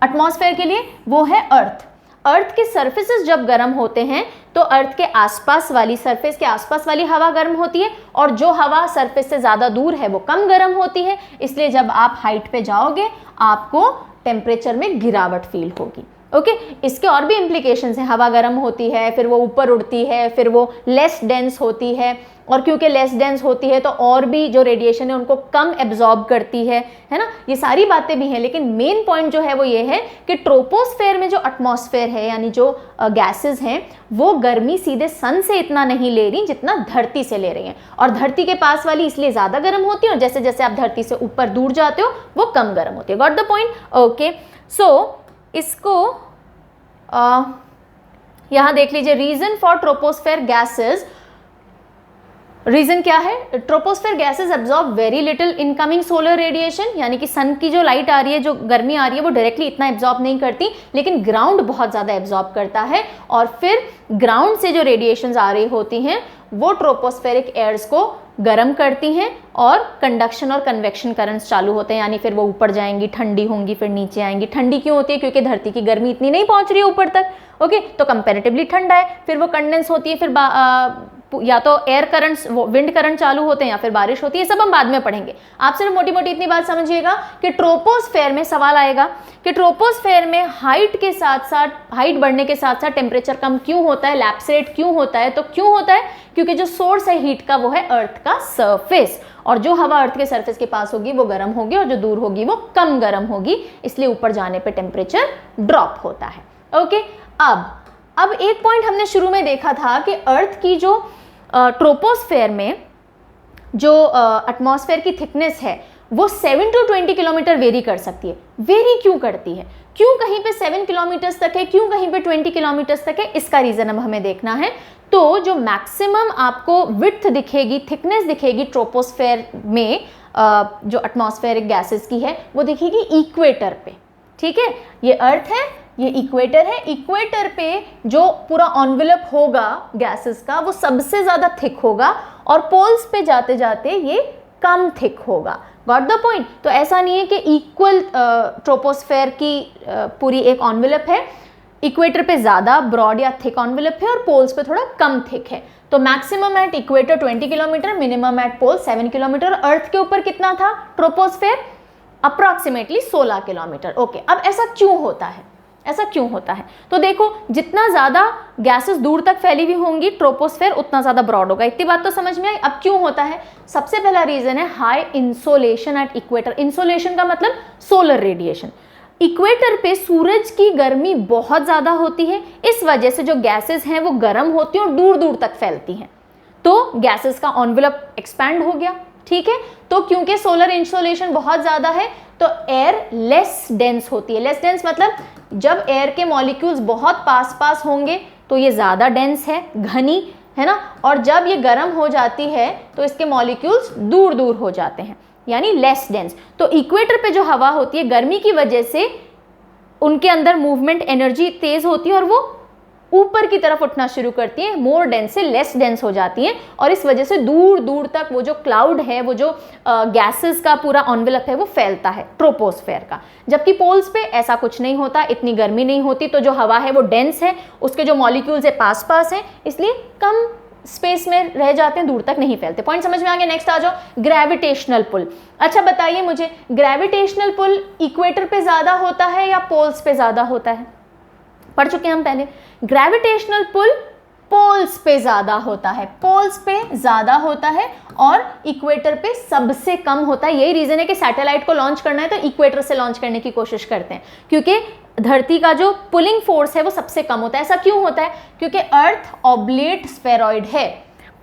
एटमॉस्फेयर के लिए? वो है अर्थ। अर्थ के सरफेसेस जब गर्म होते हैं तो अर्थ के आसपास वाली, सरफेस के आसपास वाली हवा गर्म होती है, और जो हवा सरफेस से ज़्यादा दूर है वो कम गर्म होती है। इसलिए जब आप हाइट पे जाओगे आपको टेम्परेचर में गिरावट फील होगी। ओके, इसके और भी इम्प्लीकेशंस हैं। हवा गर्म होती है, फिर वो ऊपर उड़ती है, फिर वो लेस डेंस होती है, और क्योंकि लेस डेंस होती है तो और भी जो रेडिएशन है उनको कम एब्जॉर्ब करती है ना। ये सारी बातें भी हैं, लेकिन मेन पॉइंट जो है वो ये है कि ट्रोपोस्फेयर में जो एटमॉस्फेयर है, यानी जो गैसेस हैं, वो गर्मी सीधे सन से इतना नहीं ले रही जितना धरती से ले रही हैं। और धरती के पास वाली इसलिए ज़्यादा गर्म होती है, और जैसे जैसे आप धरती से ऊपर दूर जाते हो वो कम गर्म होती है। Got the point? Okay, so इसको यहाँ देख लीजिए, reason for troposphere gases. Reason क्या है? Troposphere gases absorb very little incoming solar radiation, यानी कि सन की जो लाइट आ रही है, जो गर्मी आ रही है, वो डायरेक्टली इतना एब्जॉर्ब नहीं करती, लेकिन ग्राउंड बहुत ज़्यादा एब्जॉर्ब करता है। और फिर ग्राउंड से जो रेडिएशंस आ रही होती हैं वो ट्रोपोस्फेरिक एयर्स को गर्म करती हैं, और कंडक्शन और कन्वेक्शन करंट्स चालू होते हैं, यानी फिर वो ऊपर जाएंगी, ठंडी होंगी, फिर नीचे आएंगी। ठंडी क्यों होती है? क्योंकि धरती की गर्मी इतनी नहीं पहुंच रही है ऊपर तक। ओके, तो कंपैरेटिवली ठंडा है, फिर वो कंडेंस होती है, फिर या तो एयर करंट्स, विंड करंट चालू होते हैं, या फिर बारिश होती है। सब हम बाद में पढ़ेंगे। आप सिर्फ मोटी मोटी इतनी बात समझिएगा कि ट्रोपोस्फेयर में सवाल आएगा कि ट्रोपोस्फेयर में हाइट के साथ साथ, हाइट बढ़ने के साथ साथ टेम्परेचर कम क्यों होता है, लैप्स रेट क्यों होता है? तो क्यों होता है? क्योंकि जो सोर्स है हीट का वो है अर्थ का सरफेस, और जो हवा अर्थ के सरफेस के पास होगी वो गर्म होगी, और जो दूर होगी वो कम गर्म होगी, इसलिए ऊपर जाने पर टेम्परेचर ड्रॉप होता है। ओके, अब एक पॉइंट हमने शुरू में देखा था कि अर्थ की जो ट्रोपोस्फेयर में जो एटमॉस्फेयर की थिकनेस है वो 7 to 20 किलोमीटर वेरी कर सकती है। वेरी क्यों करती है? क्यों कहीं पे 7 किलोमीटर्स तक है, क्यों कहीं पे 20 किलोमीटर्स तक है? इसका रीज़न अब हमें देखना है। तो जो मैक्सिमम आपको विड्थ दिखेगी, थिकनेस दिखेगी ट्रोपोस्फेयर में, जो एटमॉस्फेरिक गैसेस की है, वो दिखेगी इक्वेटर पे। ठीक है, ये अर्थ है, ये इक्वेटर है। इक्वेटर पे जो पूरा एनवेलप होगा गैसेस का वो सबसे ज़्यादा थिक होगा, और पोल्स पे जाते जाते ये कम थिक होगा। Got the point? तो ऐसा नहीं है कि इक्वल ट्रोपोस्फेयर की पूरी एक एनवेलप है। इक्वेटर पे ज़्यादा ब्रॉड या थिक एनवेलप है और पोल्स पे थोड़ा कम थिक है। तो maximum at equator 20 kilometre, minimum at pole 7 kilometre. Earth के ऊपर कितना था ट्रोपोस्फेयर? Approximately 16 kilometre. ओके, अब ऐसा क्यों होता है? ऐसा क्यों होता है? तो देखो, जितना ज़्यादा गैसेस दूर तक फैली हुई होंगी ट्रोपोस्फेयर उतना ज़्यादा ब्रॉड होगा। इतनी बात तो समझ में आई। अब क्यों होता है? सबसे पहला रीज़न है high insolation at equator. Insolation का मतलब सोलर रेडिएशन। इक्वेटर पे सूरज की गर्मी बहुत ज़्यादा होती है, इस वजह से जो गैसेस हैं वो गर्म होती हैं और दूर दूर तक फैलती हैं, तो गैसेस का एनवेलप एक्सपैंड हो गया। ठीक है, तो क्योंकि सोलर इंसोलेशन बहुत ज़्यादा है तो एयर लेस डेंस होती है। लेस डेंस मतलब जब एयर के मॉलिक्यूल्स बहुत पास पास होंगे तो ये ज़्यादा डेंस है, घनी है ना, और जब ये गर्म हो जाती है तो इसके मॉलिक्यूल्स दूर दूर हो जाते हैं, यानी लेस डेंस। तो इक्वेटर पे जो हवा होती है गर्मी की वजह से उनके अंदर मूवमेंट एनर्जी तेज होती है और वो ऊपर की तरफ उठना शुरू करती हैं, मोर डेंस से लेस डेंस हो जाती हैं, और इस वजह से दूर दूर तक वो जो क्लाउड है, वो जो गैसेस का पूरा एनवेलप है वो फैलता है ट्रोपोस्फेयर का। जबकि पोल्स पे ऐसा कुछ नहीं होता, इतनी गर्मी नहीं होती, तो जो हवा है वो डेंस है, उसके जो मॉलिक्यूल्स है पास पास हैं, इसलिए कम स्पेस में रह जाते हैं, दूर तक नहीं फैलते। पॉइंट समझ में आ गया? नेक्स्ट आ जाओ, ग्रेविटेशनल पुल। अच्छा बताइए मुझे, ग्रेविटेशनल पुल इक्वेटर पे ज़्यादा होता है या पोल्स पे ज़्यादा होता है? पढ़ चुके हैं हम पहले। ग्रेविटेशनल पुल पोल्स पे ज़्यादा होता है, पोल्स पे ज़्यादा होता है और इक्वेटर पे सबसे कम होता है। यही रीज़न है कि सैटेलाइट को लॉन्च करना है तो इक्वेटर से लॉन्च करने की कोशिश करते हैं, क्योंकि धरती का जो पुलिंग फोर्स है वो सबसे कम होता है। ऐसा क्यों होता है? क्योंकि अर्थ ऑब्लेट स्फेरॉइड है,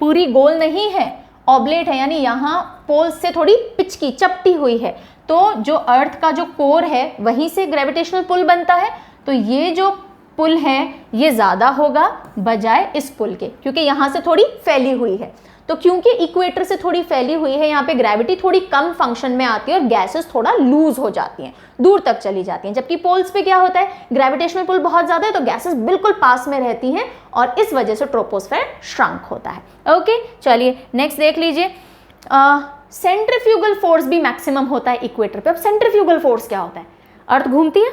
पूरी गोल नहीं है, ऑब्लेट है, यानी यहाँ पोल्स से थोड़ी पिचकी चपटी हुई है। तो जो अर्थ का जो कोर है वहीं से ग्रेविटेशनल पुल बनता है, तो ये जो पुल है ये ज़्यादा होगा बजाय इस पुल के, क्योंकि यहाँ से थोड़ी फैली हुई है। तो क्योंकि इक्वेटर से थोड़ी फैली हुई है, यहाँ पे ग्रेविटी थोड़ी कम फंक्शन में आती है और गैसेस थोड़ा लूज हो जाती हैं, दूर तक चली जाती हैं। जबकि पोल्स पे क्या होता है, ग्रेविटेशनल पुल बहुत ज़्यादा है तो गैसेस बिल्कुल पास में रहती हैं और इस वजह से ट्रोपोस्फेयर श्रंक होता है। ओके, चलिए नेक्स्ट देख लीजिए। सेंट्रीफ्यूगल फोर्स भी मैक्सिमम होता है इक्वेटर पे। अब सेंट्रीफ्यूगल फोर्स क्या होता है? अर्थ घूमती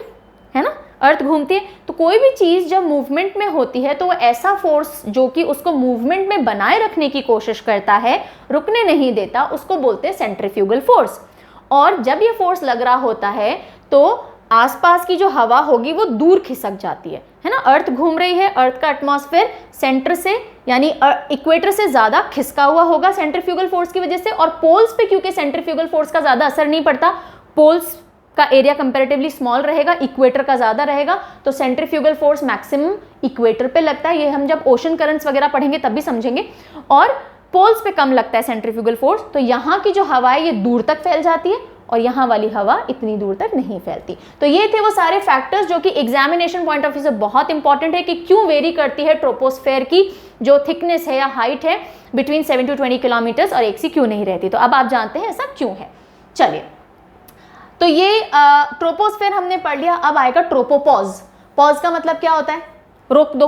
है ना, अर्थ घूमती है, तो कोई भी चीज़ जब मूवमेंट में होती है तो वो ऐसा फोर्स जो कि उसको मूवमेंट में बनाए रखने की कोशिश करता है, रुकने नहीं देता, उसको बोलते हैं सेंट्रीफ्यूगल फोर्स। और जब ये फोर्स लग रहा होता है तो आसपास की जो हवा होगी वो दूर खिसक जाती है ना। अर्थ घूम रही है, अर्थ का एटमॉस्फेयर सेंटर से यानी इक्वेटर से ज़्यादा खिसका हुआ होगा सेंट्रीफ्यूगल फोर्स की वजह से, और पोल्स पे क्योंकि सेंट्रीफ्यूगल फोर्स का ज़्यादा असर नहीं पड़ता, पोल्स का एरिया कंपैरेटिवली स्मॉल रहेगा, इक्वेटर का ज़्यादा रहेगा, तो सेंट्रीफ्यूगल फोर्स मैक्सिमम इक्वेटर पे लगता है। ये हम जब ओशन करंट्स वगैरह पढ़ेंगे तब भी समझेंगे। और पोल्स पे कम लगता है सेंट्रीफ्यूगल फोर्स, तो यहाँ की जो हवा है ये दूर तक फैल जाती है और यहाँ वाली हवा इतनी दूर तक नहीं फैलती। तो ये थे वो सारे फैक्टर्स जो कि एग्जामिनेशन पॉइंट ऑफ व्यू से बहुत इंपॉर्टेंट है कि क्यों वेरी करती है ट्रोपोस्फेयर की जो थिकनेस है या हाइट है बिटवीन 7 to 20 किलोमीटर्स और एक सी क्यों नहीं रहती। तो अब आप जानते हैं ऐसा क्यों है। चलिए, तो ये ट्रोपोस्फेयर हमने पढ़ लिया। अब आएगा ट्रोपोपॉज। पॉज का मतलब क्या होता है? रोक दो,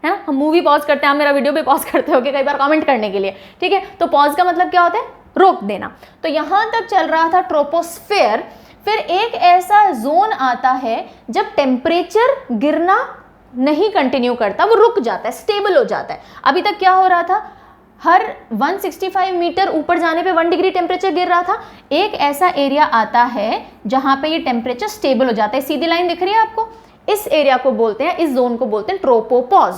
है ना। हम मूवी पॉज करते हैं, आप मेरा वीडियो भी पॉज करते होगे कई बार कमेंट करने के लिए, ठीक है। तो पॉज का मतलब क्या होता है? रोक देना। तो यहाँ तक चल रहा था ट्रोपोस्फेयर, फिर एक ऐसा जोन आता है जब टेम्परेचर गिरना नहीं कंटिन्यू करता, वो रुक जाता है, स्टेबल हो जाता है। अभी तक क्या हो रहा था, हर 165 मीटर ऊपर जाने पे 1 डिग्री टेम्परेचर गिर रहा था। एक ऐसा एरिया आता है जहां पे ये टेम्परेचर स्टेबल हो जाता है। सीधी लाइन दिख रही है आपको, इस एरिया को बोलते हैं, इस जोन को बोलते हैं ट्रोपोपॉज।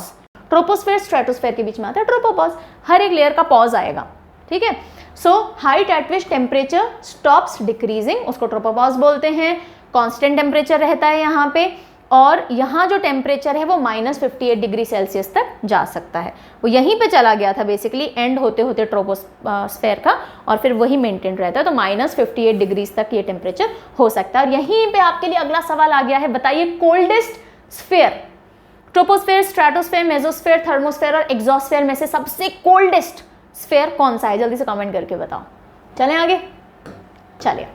ट्रोपोस्फेयर स्ट्रेटोस्फेयर के बीच में आता है ट्रोपोपॉज। हर एक लेयर का पॉज आएगा, ठीक है। So height eight which temperature stops decreasing, उसको ट्रोपोपॉज बोलते हैं। कांस्टेंट टेम्परेचर रहता है यहाँ पे, और यहाँ जो टेम्परेचर है वो -58 डिग्री सेल्सियस तक जा सकता है। वो यहीं पे चला गया था बेसिकली, एंड होते होते ट्रोपोस्फेयर का, और फिर वही मेंटेन रहता है। तो -58 डिग्रीज तक ये टेम्परेचर हो सकता है। और यहीं पे आपके लिए अगला सवाल आ गया है, बताइए coldest sphere, troposphere, stratosphere, mesosphere, thermosphere और एक्सोस्फेयर में से सबसे कोल्डेस्ट स्फेयर कौन सा है? जल्दी से कमेंट करके बताओ। चलें आगे, चलिए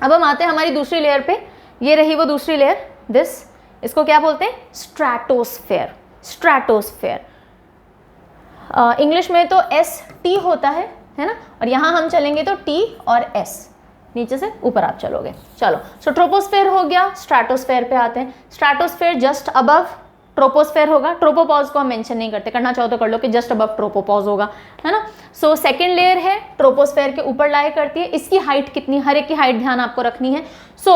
अब हम आते हैं हमारी दूसरी लेयर पे। ये रही वो दूसरी लेयर, दिस, इसको क्या बोलते हैं? स्ट्रेटोस्फेयर। स्ट्रेटोस्फेयर इंग्लिश में तो ST होता है ना, और यहाँ हम चलेंगे तो T और S, नीचे से ऊपर आप चलोगे। चलो, सो ट्रोपोस्फेयर हो गया, स्ट्रेटोस्फेयर पे आते हैं। स्ट्रेटोस्फेयर जस्ट अबव ट्रोपोस्फेयर होगा। ट्रोपोपॉज को हम मेंशन नहीं करते, करना चाहो तो कर लो कि जस्ट अबव ट्रोपोपॉज होगा, है ना। सो सेकेंड लेयर है ट्रोपोस्फेयर के ऊपर लाई करती है। इसकी हाइट कितनी, हर एक की हाइट ध्यान आपको रखनी है। सो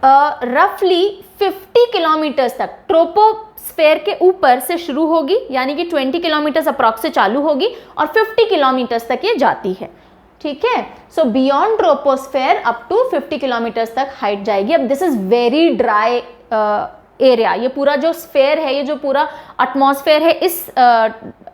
रफली 50 किलोमीटर्स तक ट्रोपोस्फेयर के ऊपर से शुरू होगी, यानी कि 20 किलोमीटर्स अप्रॉक्स से चालू होगी और 50 किलोमीटर्स तक ये जाती है, ठीक है। So beyond troposphere up to 50 kilometres तक हाइट जाएगी। अब this is very dry area, ये पूरा जो स्फेयर है, ये जो पूरा एटमॉस्फेयर है इस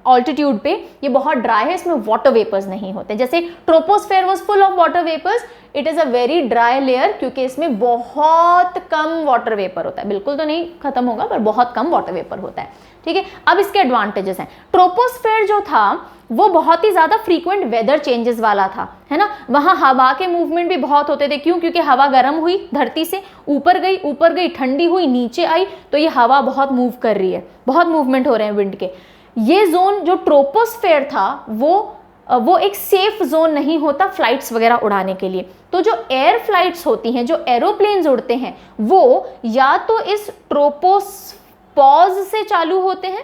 ऑल्टीट्यूड पे, ये बहुत ड्राई है, इसमें वाटर वेपर्स नहीं होते। जैसे troposphere was full of water vapours, it is a very dry layer, क्योंकि इसमें बहुत कम वाटर वेपर होता है, बिल्कुल तो नहीं खत्म होगा पर बहुत कम वाटर वेपर होता है, ठीक है। अब इसके एडवांटेजेस हैं। ट्रोपोस्फेयर जो था वो बहुत ही ज़्यादा फ्रीक्वेंट वेदर चेंजेस वाला था, है ना। वहाँ हवा के मूवमेंट भी बहुत होते थे, क्यों? क्योंकि हवा गर्म हुई धरती से, ऊपर गई, ठंडी हुई, नीचे आई, तो ये हवा बहुत मूव कर रही है, बहुत मूवमेंट हो रहे हैं विंड के। ये जोन जो ट्रोपोस्फेयर था वो एक सेफ जोन नहीं होता फ्लाइट्स वगैरह उड़ाने के लिए। तो जो एयर फ्लाइट्स होती हैं, जो एरोप्लेन्स उड़ते हैं, वो या तो इस ट्रोपोपॉज से चालू होते हैं।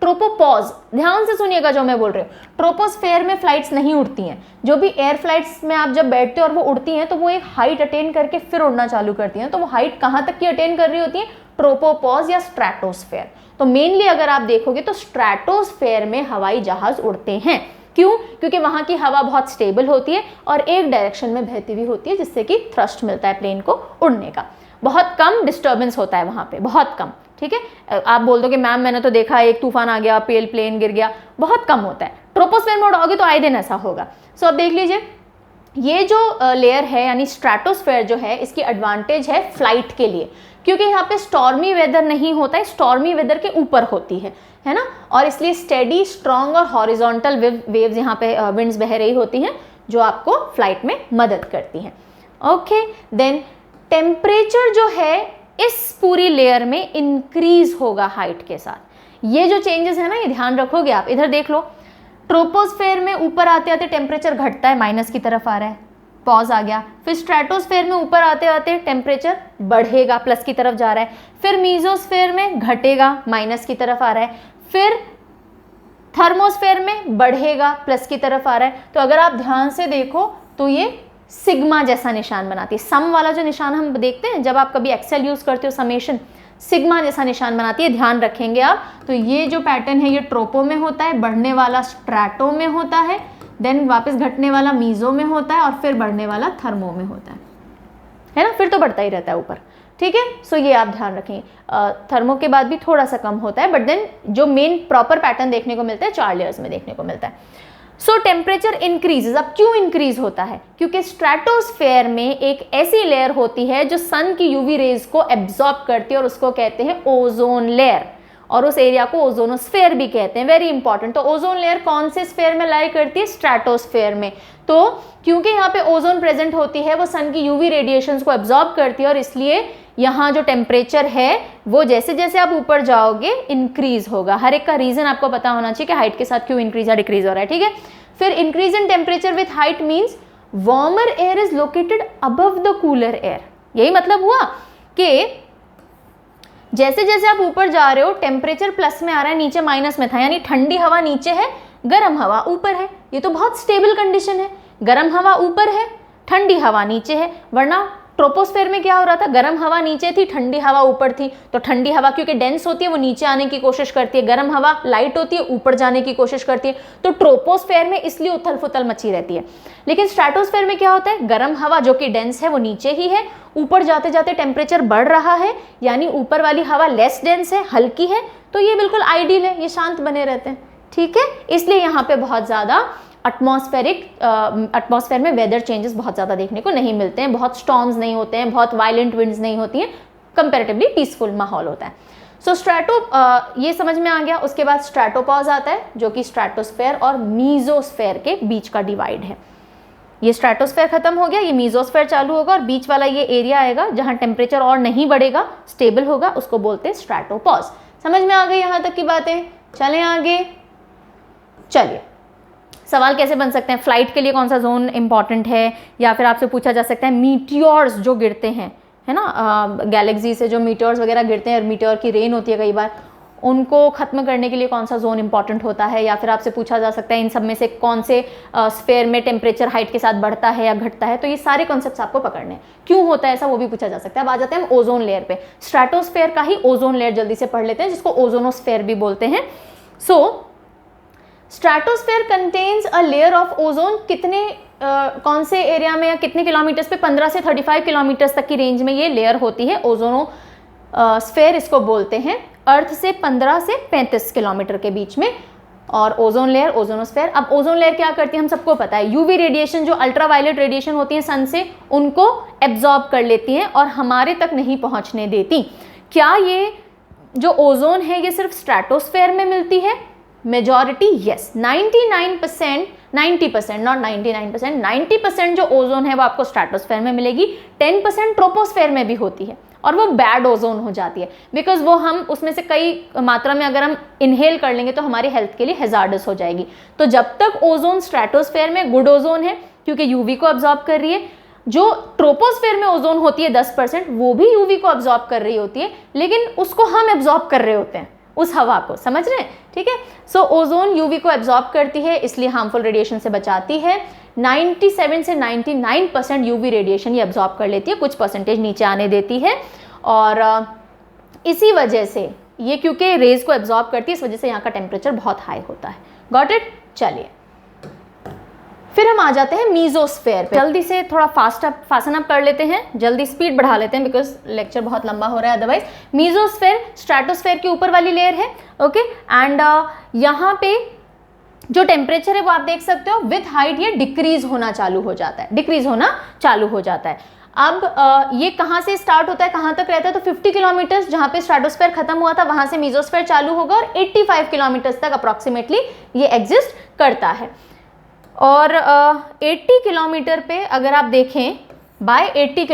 ट्रोपोपॉज, ध्यान से सुनिएगा जो मैं बोल रही हूँ। ट्रोपोस्फेयर में फ्लाइट्स नहीं उड़ती हैं। जो भी एयर फ्लाइट्स में आप जब बैठते हो और वो उड़ती हैं, तो वो एक हाइट अटेन करके फिर उड़ना चालू करती हैं। तो वो हाइट कहाँ तक की अटेन कर रही होती है? ट्रोपोपॉज या स्ट्रैटोस्फेयर। तो मेनली अगर आप देखोगे तो स्ट्रैटोस्फेयर में हवाई जहाज उड़ते हैं। क्यों? क्योंकि वहाँ की हवा बहुत स्टेबल होती है और एक डायरेक्शन में बहती हुई होती है, जिससे कि थ्रस्ट मिलता है प्लेन को उड़ने का। बहुत कम डिस्टर्बेंस होता है वहाँ पे, बहुत कम, ठीक है। आप बोल दो कि मैम मैंने तो देखा एक तूफान आ गया, प्लेन गिर गया, बहुत कम होता है। ट्रोपोस्फेयर में उड़ाओगे तो आए दिन ऐसा होगा। सो अब देख लीजिए, ये जो लेयर है यानी स्ट्रैटोस्फेयर जो है, इसकी एडवांटेज है फ्लाइट के लिए, क्योंकि यहाँ पे स्टॉर्मी वेदर नहीं होता है, स्टॉर्मी वेदर के ऊपर होती है ना। और इसलिए स्टेडी, स्ट्रॉन्ग और हॉरिजॉन्टल वेव्स यहाँ पे विंड्स बह रही होती हैं, जो आपको फ्लाइट में मदद करती हैं। ओके, देन टेम्परेचर जो है इस पूरी लेयर में इंक्रीज होगा हाइट के साथ। ये जो चेंजेस है ना, ये ध्यान रखोगे आप। इधर देख लो, ट्रोपोस्फेयर में ऊपर आते आते टेम्परेचर घटता है, माइनस की तरफ आ रहा है, पॉज आ गया। फिर स्ट्रैटोस्फेयर में ऊपर आते आते टेम्परेचर बढ़ेगा, प्लस की तरफ जा रहा है। फिर मीजोस्फेयर में घटेगा, माइनस की तरफ आ रहा है। फिर थर्मोस्फेयर में बढ़ेगा, प्लस की तरफ आ रहा है। तो अगर आप ध्यान से देखो तो ये सिग्मा जैसा निशान बनाती है। सम वाला जो निशान हम देखते हैं जब आप कभी एक्सेल यूज करते हो, समेशन, सिग्मा जैसा निशान बनाती है, ध्यान रखेंगे आप। तो ये जो पैटर्न है ये ट्रोपो में होता है, बढ़ने वाला स्ट्रैटो में होता है, देन वापस घटने वाला मीजो में होता है और फिर बढ़ने वाला थर्मो में होता है ना। फिर तो बढ़ता ही रहता है ऊपर, ठीक है। सो ये आप ध्यान रखेंगे। थर्मो के बाद भी थोड़ा सा कम होता है, बट देन जो मेन प्रॉपर पैटर्न देखने को मिलता है 4 लेयर्स में देखने को मिलता है। सो टेम्परेचर इंक्रीजेज। अब क्यों इंक्रीज होता है? क्योंकि स्ट्रैटोस्फेयर में एक ऐसी लेयर होती है जो सन की यूवी रेज को एब्जॉर्ब करती है और उसको कहते हैं ओजोन लेयर, और उस एरिया को ओजोनोस्फेयर भी कहते हैं। Very important. तो ओजोन लेयर कौन से स्फेयर में लाई करती है? स्ट्रैटोस्फेयर में। तो क्योंकि यहाँ पे ओजोन प्रेजेंट होती है, वो सन की यूवी रेडिएशंस को एब्जॉर्ब करती है और इसलिए यहाँ जो टेम्परेचर है वो जैसे जैसे आप ऊपर जाओगे इंक्रीज होगा। हर एक का रीजन आपको पता होना चाहिए कि हाइट के साथ क्यों इंक्रीज या डिक्रीज हो रहा है, ठीक है। फिर increase in temperature with height means warmer air is located above the cooler air. यही मतलब हुआ कि जैसे जैसे आप ऊपर जा रहे हो टेम्परेचर प्लस में आ रहा है, नीचे माइनस में था, यानी ठंडी हवा नीचे है, गर्म हवा ऊपर है। ये तो बहुत स्टेबल कंडीशन है, गर्म हवा ऊपर है, ठंडी हवा नीचे है। वरना ट्रोपोस्फेयर में क्या हो रहा था? गर्म हवा नीचे थी, ठंडी हवा ऊपर थी। तो ठंडी हवा क्योंकि डेंस होती है वो नीचे आने की कोशिश करती है, गर्म हवा लाइट होती है ऊपर जाने की कोशिश करती है। तो ट्रोपोस्फेयर में इसलिए उथल फुथल मची रहती है। लेकिन स्ट्रैटोस्फेयर में क्या होता है? गर्म हवा जो कि डेंस है वो नीचे ही है, ऊपर जाते जाते टेम्परेचर बढ़ रहा है, यानी ऊपर वाली हवा लेस डेंस है, हल्की है। तो ये बिल्कुल आइडियल है, ये शांत बने रहते हैं, ठीक है। इसलिए यहाँ पे बहुत ज़्यादा एटमॉस्फेयर में वेदर चेंजेस बहुत ज़्यादा देखने को नहीं मिलते हैं, बहुत स्टॉर्म्स नहीं होते हैं, बहुत वायलेंट विंड्स नहीं होती हैं, कंपैरेटिवली पीसफुल माहौल होता है। सो स्ट्रैटो ये समझ में आ गया। उसके बाद स्ट्रैटोपॉज आता है जो कि स्ट्रैटोस्फेयर और मीजोस्फेयर के बीच का डिवाइड है। ये स्ट्रैटोस्फेयर खत्म हो गया, ये मीजोस्फेयर चालू होगा और बीच वाला ये एरिया आएगा जहाँ टेम्परेचर और नहीं बढ़ेगा, स्टेबल होगा, उसको बोलते हैं स्ट्रैटोपॉज। समझ में आ गई यहाँ तक की बातें? चलें आगे। चलिए, सवाल कैसे बन सकते हैं? फ्लाइट के लिए कौन सा जोन इंपॉर्टेंट है, या फिर आपसे पूछा जा सकता है मीटियोर्स जो गिरते हैं, है ना, गैलेक्सी से जो मीटियोर्स वगैरह गिरते हैं, मीटियोर की रेन होती है कई बार, उनको ख़त्म करने के लिए कौन सा जोन इंपॉर्टेंट होता है, या फिर आपसे पूछा जा सकता है इन सब में से कौन से स्फेयर में टेम्परेचर हाइट के साथ बढ़ता है या घटता है। तो ये सारे कॉन्सेप्ट्स आपको पकड़ने हैं, क्यों होता है ऐसा वो भी पूछा जा सकता है। अब आ जाते हैं हम ओजोन लेयर पे। स्ट्रेटोस्फेयर का ही ओजोन लेयर जल्दी से पढ़ लेते हैं, जिसको ओजोनोस्फेयर भी बोलते हैं। So stratosphere contains a layer of ozone. कितने कौन से एरिया में या कितने किलोमीटर्स पे? 15 से 35 किलोमीटर्स तक की रेंज में ये लेयर होती है, ओजोनो स्फेयर इसको बोलते हैं। अर्थ से 15 से 35 किलोमीटर के बीच में, और ओजोन लेयर, ओजोनोस्फेयर। अब ओजोन लेयर क्या करती है हम सबको पता है, यूवी रेडिएशन, जो अल्ट्रावायलेट रेडिएशन होती है सन से, उनको एब्जॉर्ब कर लेती हैं और हमारे तक नहीं पहुंचने देती। क्या ये जो ओजोन है ये सिर्फ स्ट्रेटोस्फेयर में मिलती है? मेजॉरिटी यस, 99%, 90% नॉट 99%, 90% जो ओजोन है वो आपको स्ट्रेटोस्फेयर में मिलेगी। 10% ट्रोपोस्फेयर में भी होती है, और वो बैड ओजोन हो जाती है, बिकॉज वो हम उसमें से कई मात्रा में अगर हम इनहेल कर लेंगे तो हमारी हेल्थ के लिए हैजार्डस हो जाएगी। तो जब तक ओजोन स्ट्रेटोस्फेयर में गुड ओजोन है, क्योंकि यूवी को अब्जॉर्ब कर रही है। जो ट्रोपोस्फेयर में ओजोन होती है 10%, वो भी यूवी को अब्जॉर्ब कर रही होती है, लेकिन उसको हम एब्जॉर्ब कर रहे होते हैं, उस हवा को, समझ रहे हैं? ठीक है। सो ओजोन यूवी को एब्जॉर्ब करती है, इसलिए हार्मफुल रेडिएशन से बचाती है। 97 से 99% यूवी रेडिएशन ये एब्जॉर्ब कर लेती है, कुछ परसेंटेज नीचे आने देती है। और इसी वजह से ये, क्योंकि रेज को एब्जॉर्ब करती है, इस वजह से यहाँ का टेम्परेचर बहुत हाई होता है। Got it? चलिए फिर हम आ जाते हैं मीजोस्फेयर पे। जल्दी से थोड़ा फास्ट अप कर लेते हैं, जल्दी स्पीड बढ़ा लेते हैं, बिकॉज लेक्चर बहुत लंबा हो रहा है अदरवाइज। मीजोस्फेयर स्ट्रेटोस्फेयर के ऊपर वाली लेयर है, ओके। एंड यहाँ पे जो टेम्परेचर है वो आप देख सकते हो विथ हाइट ये डिक्रीज होना चालू हो जाता है, डिक्रीज होना चालू हो जाता है। अब ये कहाँ से स्टार्ट होता है, कहाँ तक रहता है? तो 50 किलोमीटर्स जहाँ पे स्ट्रेटोस्फेयर खत्म हुआ था वहाँ से मीजोस्फेयर चालू होगा, और 85 किलोमीटर्स तक अप्रॉक्सीमेटली ये एग्जिस्ट करता है। और 80 किलोमीटर पे अगर आप देखें, बाय 80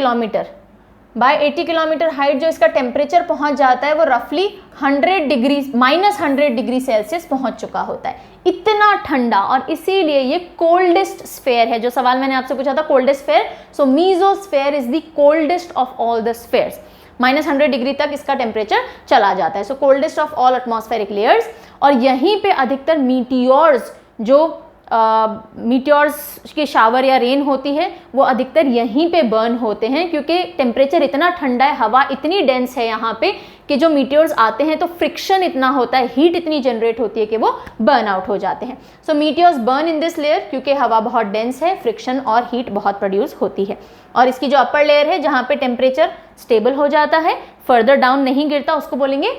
किलोमीटर हाइट जो इसका टेम्परेचर पहुंच जाता है वो रफली 100 डिग्री -100 डिग्री सेल्सियस पहुंच चुका होता है। इतना ठंडा, और इसीलिए ये कोल्डेस्ट स्फेयर है। जो सवाल मैंने आपसे पूछा था coldest sphere, so mesosphere is the coldest of all the spheres. -100 degree तक इसका टेम्परेचर चला जाता है। So coldest of all atmospheric layers. और यहीं पे अधिकतर मीटियोर्स, जो मीटियोर्स की शावर या रेन होती है, वो अधिकतर यहीं पे बर्न होते हैं, क्योंकि टेम्परेचर इतना ठंडा है, हवा इतनी डेंस है यहाँ पे कि जो मीटियोर्स आते हैं तो फ्रिक्शन इतना होता है, हीट इतनी जनरेट होती है कि वो बर्न आउट हो जाते हैं। So meteors burn in this layer, क्योंकि हवा बहुत डेंस है, फ्रिक्शन और हीट बहुत प्रोड्यूस होती है। और इसकी जो अपर लेयर है जहाँ पे टेम्परेचर स्टेबल हो जाता है, फर्दर डाउन नहीं गिरता, उसको बोलेंगे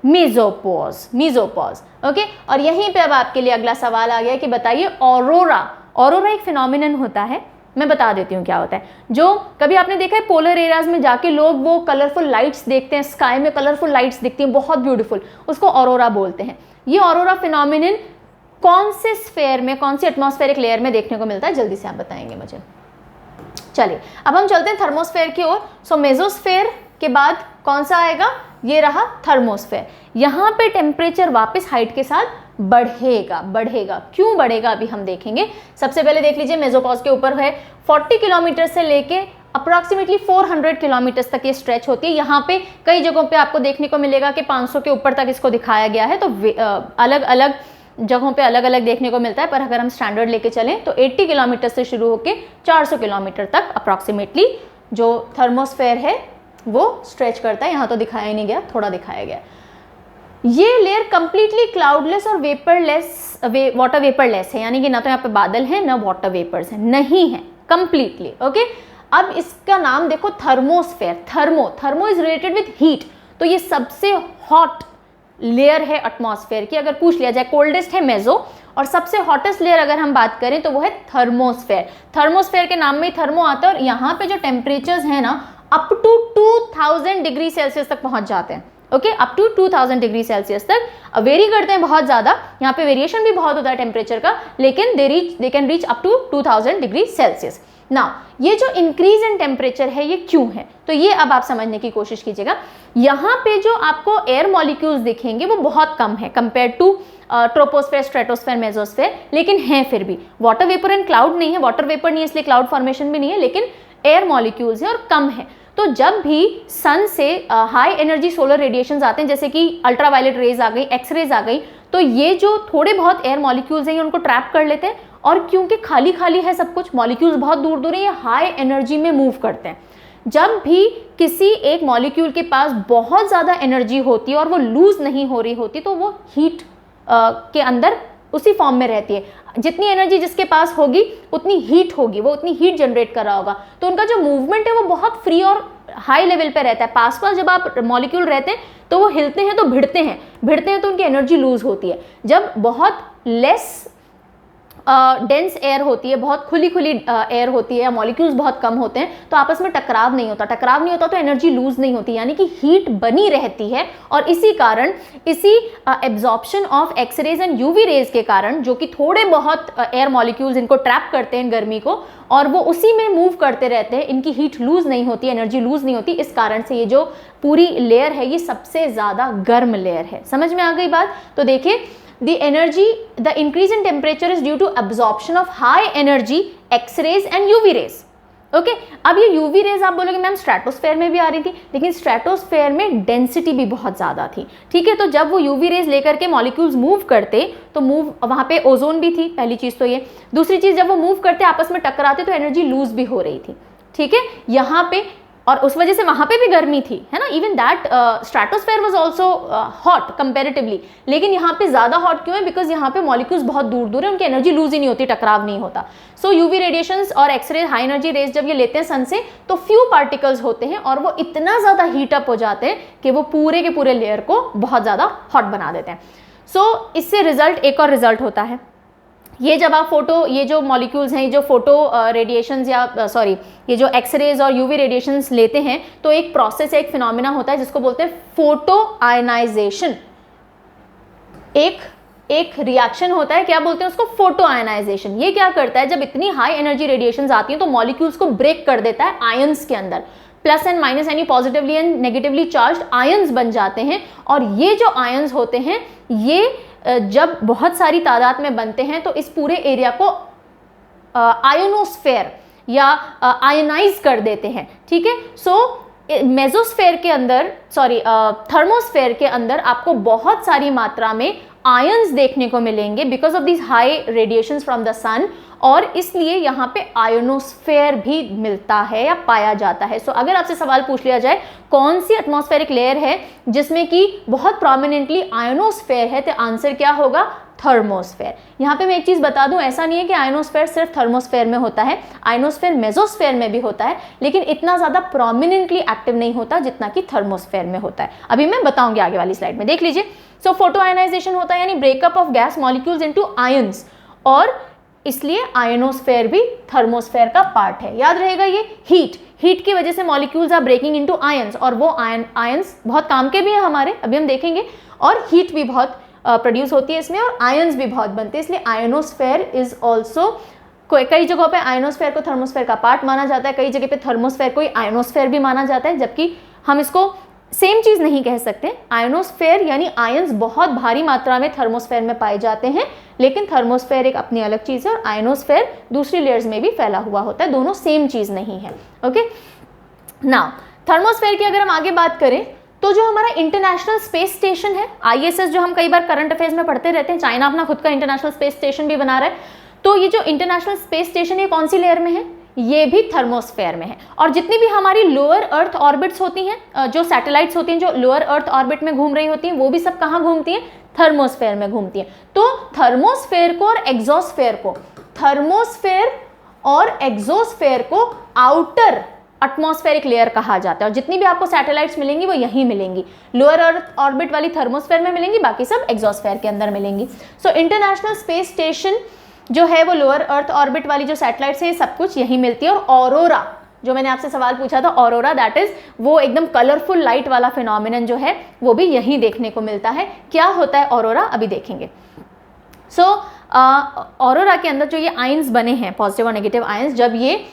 मीजोपॉज, ओके। और यहीं पे अब आपके लिए अगला सवाल आ गया कि बताइए ऑरोरा एक फिनोमिनन होता है, मैं बता देती हूँ क्या होता है। जो कभी आपने देखा है पोलर एरियाज में जाके लोग वो कलरफुल लाइट्स देखते हैं, स्काई में कलरफुल लाइट्स दिखती हैं बहुत ब्यूटीफुल, उसको ऑरोरा बोलते हैं। ये ऑरोरा फिनोमिनन कौन से स्फेयर में, कौन सी एटमॉस्फेरिक लेयर में देखने को मिलता है, जल्दी से आप बताएंगे मुझे। चलिए अब हम चलते हैं थर्मोस्फेयर की ओर। सो मेसोस्फेयर के बाद कौन सा आएगा? ये रहा थर्मोस्फेयर। यहाँ पे टेम्परेचर वापस हाइट के साथ बढ़ेगा। क्यों बढ़ेगा अभी हम देखेंगे। सबसे पहले देख लीजिए मेसोपॉज के ऊपर है 40 किलोमीटर से लेके अप्रॉक्सीमेटली 400 किलोमीटर तक ये स्ट्रेच होती है। यहाँ पे कई जगहों पे आपको देखने को मिलेगा कि 500 के ऊपर तक इसको दिखाया गया है, तो अलग अलग जगहों पे अलग अलग देखने को मिलता है। पर अगर हम स्टैंडर्ड लेके चलें तो 80 किलोमीटर से शुरू होकर 400 किलोमीटर तक अप्रॉक्सीमेटली जो थर्मोस्फेयर है वो स्ट्रेच करता है। यहाँ तो दिखाया ही नहीं गया, थोड़ा दिखाया गया। ये लेयर कंप्लीटली क्लाउडलेस और वाटर वेपरलेस है, यानी कि ना तो यहाँ पे बादल है ना वाटर वेपर्स है, नहीं है, कंप्लीटली, ओके। अब इसका नाम देखो thermosphere. Thermo is related with heat, तो ये सबसे हॉट लेयर है एटमॉस्फेयर की। अगर पूछ लिया जाए कोल्डेस्ट है मेसो, और सबसे हॉटेस्ट लेयर अगर हम बात करें तो वो है थर्मोस्फेयर। थर्मोस्फेयर के नाम में ही थर्मो आता है, और यहाँ पे जो टेम्परेचर्स है ना अप टू 2000 डिग्री सेल्सियस तक पहुंच जाते हैं, okay. Up to 2000 degree Celsius तक वेरी करते हैं बहुत ज़्यादा, यहाँ पे वेरिएशन भी बहुत होता है टेम्परेचर का, लेकिन they can reach up to 2000 degree Celsius. Now ये जो इंक्रीज इन टेम्परेचर है ये क्यों है, तो ये अब आप समझने की कोशिश कीजिएगा। यहाँ पे जो आपको एयर मॉलिक्यूल्स दिखेंगे वो बहुत कम है compare to troposphere, stratosphere, mesosphere, लेकिन है फिर भी। वाटर वेपर एंड क्लाउड नहीं है, वाटर वेपर नहीं है इसलिए क्लाउड फॉर्मेशन भी नहीं है, लेकिन एयर मॉलिक्यूल्स है और कम है। तो जब भी सन से हाई एनर्जी सोलर रेडिएशंस आते हैं, जैसे कि अल्ट्रावायलेट रेज आ गई, एक्सरेज आ गई, तो ये जो थोड़े बहुत एयर मॉलिक्यूल्स हैं उनको ट्रैप कर लेते हैं, और क्योंकि खाली खाली है सब कुछ, मॉलिक्यूल्स बहुत दूर दूर है, ये हाई एनर्जी में मूव करते हैं। जब भी किसी एक मॉलिक्यूल के पास बहुत ज़्यादा एनर्जी होती है और वो लूज नहीं हो रही होती, तो वो हीट के अंदर उसी फॉर्म में रहती है। जितनी एनर्जी जिसके पास होगी उतनी हीट होगी, वो उतनी हीट जनरेट कर रहा होगा, तो उनका जो मूवमेंट है वो बहुत फ्री और हाई लेवल पे रहता है। पास पास जब आप मॉलिक्यूल रहते हैं तो वो हिलते हैं तो भिड़ते हैं तो उनकी एनर्जी लूज होती है। जब बहुत लेस डेंस एयर होती है, बहुत खुली एयर होती है, या मॉलिक्यूल्स बहुत कम होते हैं, तो आपस में टकराव नहीं होता तो एनर्जी लूज नहीं होती, यानी कि हीट बनी रहती है। और इसी कारण, इसी absorption of x rays and UV rays के कारण, जो कि थोड़े बहुत एयर मॉलिक्यूल्स इनको ट्रैप करते हैं गर्मी को, और वो उसी में मूव करते रहते हैं, इनकी हीट लूज नहीं होती, एनर्जी लूज नहीं होती। इस कारण से ये जो पूरी लेयर है ये सबसे ज़्यादा गर्म लेयर है। समझ में आ गई बात? तो देखिए, the increase in temperature is due to absorption of high energy X-rays and UV rays. Okay, अब ये यूवी रेज आप बोलोगे मैम स्ट्रेटोस्फेयर में भी आ रही थी, लेकिन स्ट्रेटोस्फेयर में डेंसिटी भी बहुत ज़्यादा थी। ठीक है, तो जब वो यूवी रेज लेकर के मॉलिक्यूल्स मूव करते, तो वहाँ पे ओजोन भी थी, पहली चीज़ तो ये। दूसरी चीज़, जब वो मूव करते आपस में टकराते तो एनर्जी लूज भी हो रही थी। ठीक है, यहाँ पे, और उस वजह से वहाँ पे भी गर्मी थी, है ना। Even that stratosphere was also hot comparatively, लेकिन यहाँ पे ज़्यादा हॉट क्यों है? बिकॉज यहाँ पे मॉलिक्यूल्स बहुत दूर दूर है, उनकी एनर्जी लूज ही नहीं होती, टकराव नहीं होता। सो यूवी रेडिएशंस और एक्सरे हाई एनर्जी रेज जब ये लेते हैं सन से, तो फ्यू पार्टिकल्स होते हैं और वो इतना ज़्यादा हीट अप हो जाते हैं कि वो पूरे के पूरे लेयर को बहुत ज़्यादा हॉट बना देते हैं। सो इससे रिजल्ट, एक और रिजल्ट होता है, ये जब आप ये जो मॉलिक्यूल्स हैं, जो फोटो रेडिएशंस या ये जो एक्सरेज और यूवी रेडिएशंस लेते हैं, तो एक प्रोसेस है, एक फिनोमिना होता है जिसको बोलते हैं फोटो आयनाइजेशन। एक रिएक्शन होता है, क्या बोलते हैं उसको? Photo ionisation. ये क्या करता है? जब इतनी हाई एनर्जी रेडिएशंस आती हैं तो मॉलिक्यूल्स को ब्रेक कर देता है आयंस के अंदर। प्लस एंड माइनस यानी positively and negatively charge ions बन जाते हैं, और ये जो आयंस होते हैं ये जब बहुत सारी तादाद में बनते हैं तो इस पूरे एरिया को आयोनोस्फेयर या आयनाइज कर देते हैं। ठीक है, सो मेसोस्फेयर के अंदर, थर्मोस्फेयर के अंदर आपको बहुत सारी मात्रा में आयंस देखने को मिलेंगे because of this high radiations from the sun, और इसलिए यहाँ पे आयोनोस्फेयर भी मिलता है या पाया जाता है। सो अगर आपसे सवाल पूछ लिया जाए कौन सी एटमॉस्फेरिक लेयर है जिसमें कि बहुत प्रोमिनेंटली आयोनोस्फेयर है, तो आंसर क्या होगा? थर्मोस्फेयर। यहाँ पे मैं एक चीज़ बता दूं, ऐसा नहीं है कि आयोनोस्फेयर सिर्फ थर्मोस्फेयर में होता है, आयोनोस्फेयर मेसोस्फेयर में भी होता है, लेकिन इतना ज़्यादा प्रोमिनेंटली एक्टिव नहीं होता जितना कि थर्मोस्फेयर में होता है। अभी मैं बताऊंगी आगे वाली स्लाइड में, देख लीजिए। सो फोटो आयनाइजेशन होता है यानी breakup of gas molecules into ions, और इसलिए आयनोस्फेयर भी थर्मोस्फेयर का पार्ट है। याद रहेगा ये हीट की वजह से molecules are breaking into ions, और वो आयंस बहुत काम के भी हैं हमारे, अभी हम देखेंगे, और हीट भी बहुत प्रोड्यूस होती है इसमें, और आयंस भी बहुत बनते हैं, इसलिए आयनोस्फेयर इज ऑल्सो, कई जगहों पे आयनोस्फेयर को थर्मोस्फेयर का पार्ट माना जाता है, कई जगह पे थर्मोस्फेयर को आयनोस्फेयर भी माना जाता है, जबकि हम इसको सेम चीज़ नहीं कह सकते। आयनोस्फेयर यानी आयंस बहुत भारी मात्रा में थर्मोस्फेयर में पाए जाते हैं, लेकिन थर्मोस्फेयर एक अपनी अलग चीज़ है और आयनोस्फेयर दूसरी लेयर्स में भी फैला हुआ होता है, दोनों सेम चीज़ नहीं है। ओके, नाउ थर्मोस्फेयर की अगर हम आगे बात करें तो जो हमारा इंटरनेशनल स्पेस स्टेशन है, ISS, जो हम कई बार करंट अफेयर्स में पढ़ते रहते हैं, चाइना अपना खुद का इंटरनेशनल स्पेस स्टेशन भी बना रहा है, तो ये जो इंटरनेशनल स्पेस स्टेशन है कौन सी लेयर में है? ये भी थर्मोस्फेयर में है। और जितनी भी हमारी लोअर अर्थ ऑर्बिट्स होती हैं, जो सैटेलाइट्स होती हैं जो लोअर अर्थ ऑर्बिट में घूम रही होती हैं, वो भी सब कहाँ घूमती हैं? थर्मोस्फेयर में घूमती हैं। तो थर्मोस्फेयर को और एग्जोस्फेयर को आउटर एटमॉस्फेरिक लेयर कहा जाता है, और जितनी भी आपको सैटेलाइट्स मिलेंगी वो यहीं मिलेंगी, लोअर अर्थ ऑर्बिट वाली थर्मोस्फेयर में मिलेंगी, बाकी सब एग्जोस्फेयर के अंदर मिलेंगी। सो इंटरनेशनल स्पेस स्टेशन जो है वो लोअर अर्थ ऑर्बिट वाली जो सैटेलाइट्स है सब कुछ यहीं मिलती है। और ऑरोरा, जो मैंने आपसे सवाल पूछा था, ऑरोरा दैट इज वो एकदम कलरफुल लाइट वाला फिनोमिनन जो है वो भी यहीं देखने को मिलता है। क्या होता है ऑरोरा, अभी देखेंगे। सो ऑरोरा के अंदर जो ये आयंस बने हैं, पॉजिटिव और नेगेटिव आयंस, जब ये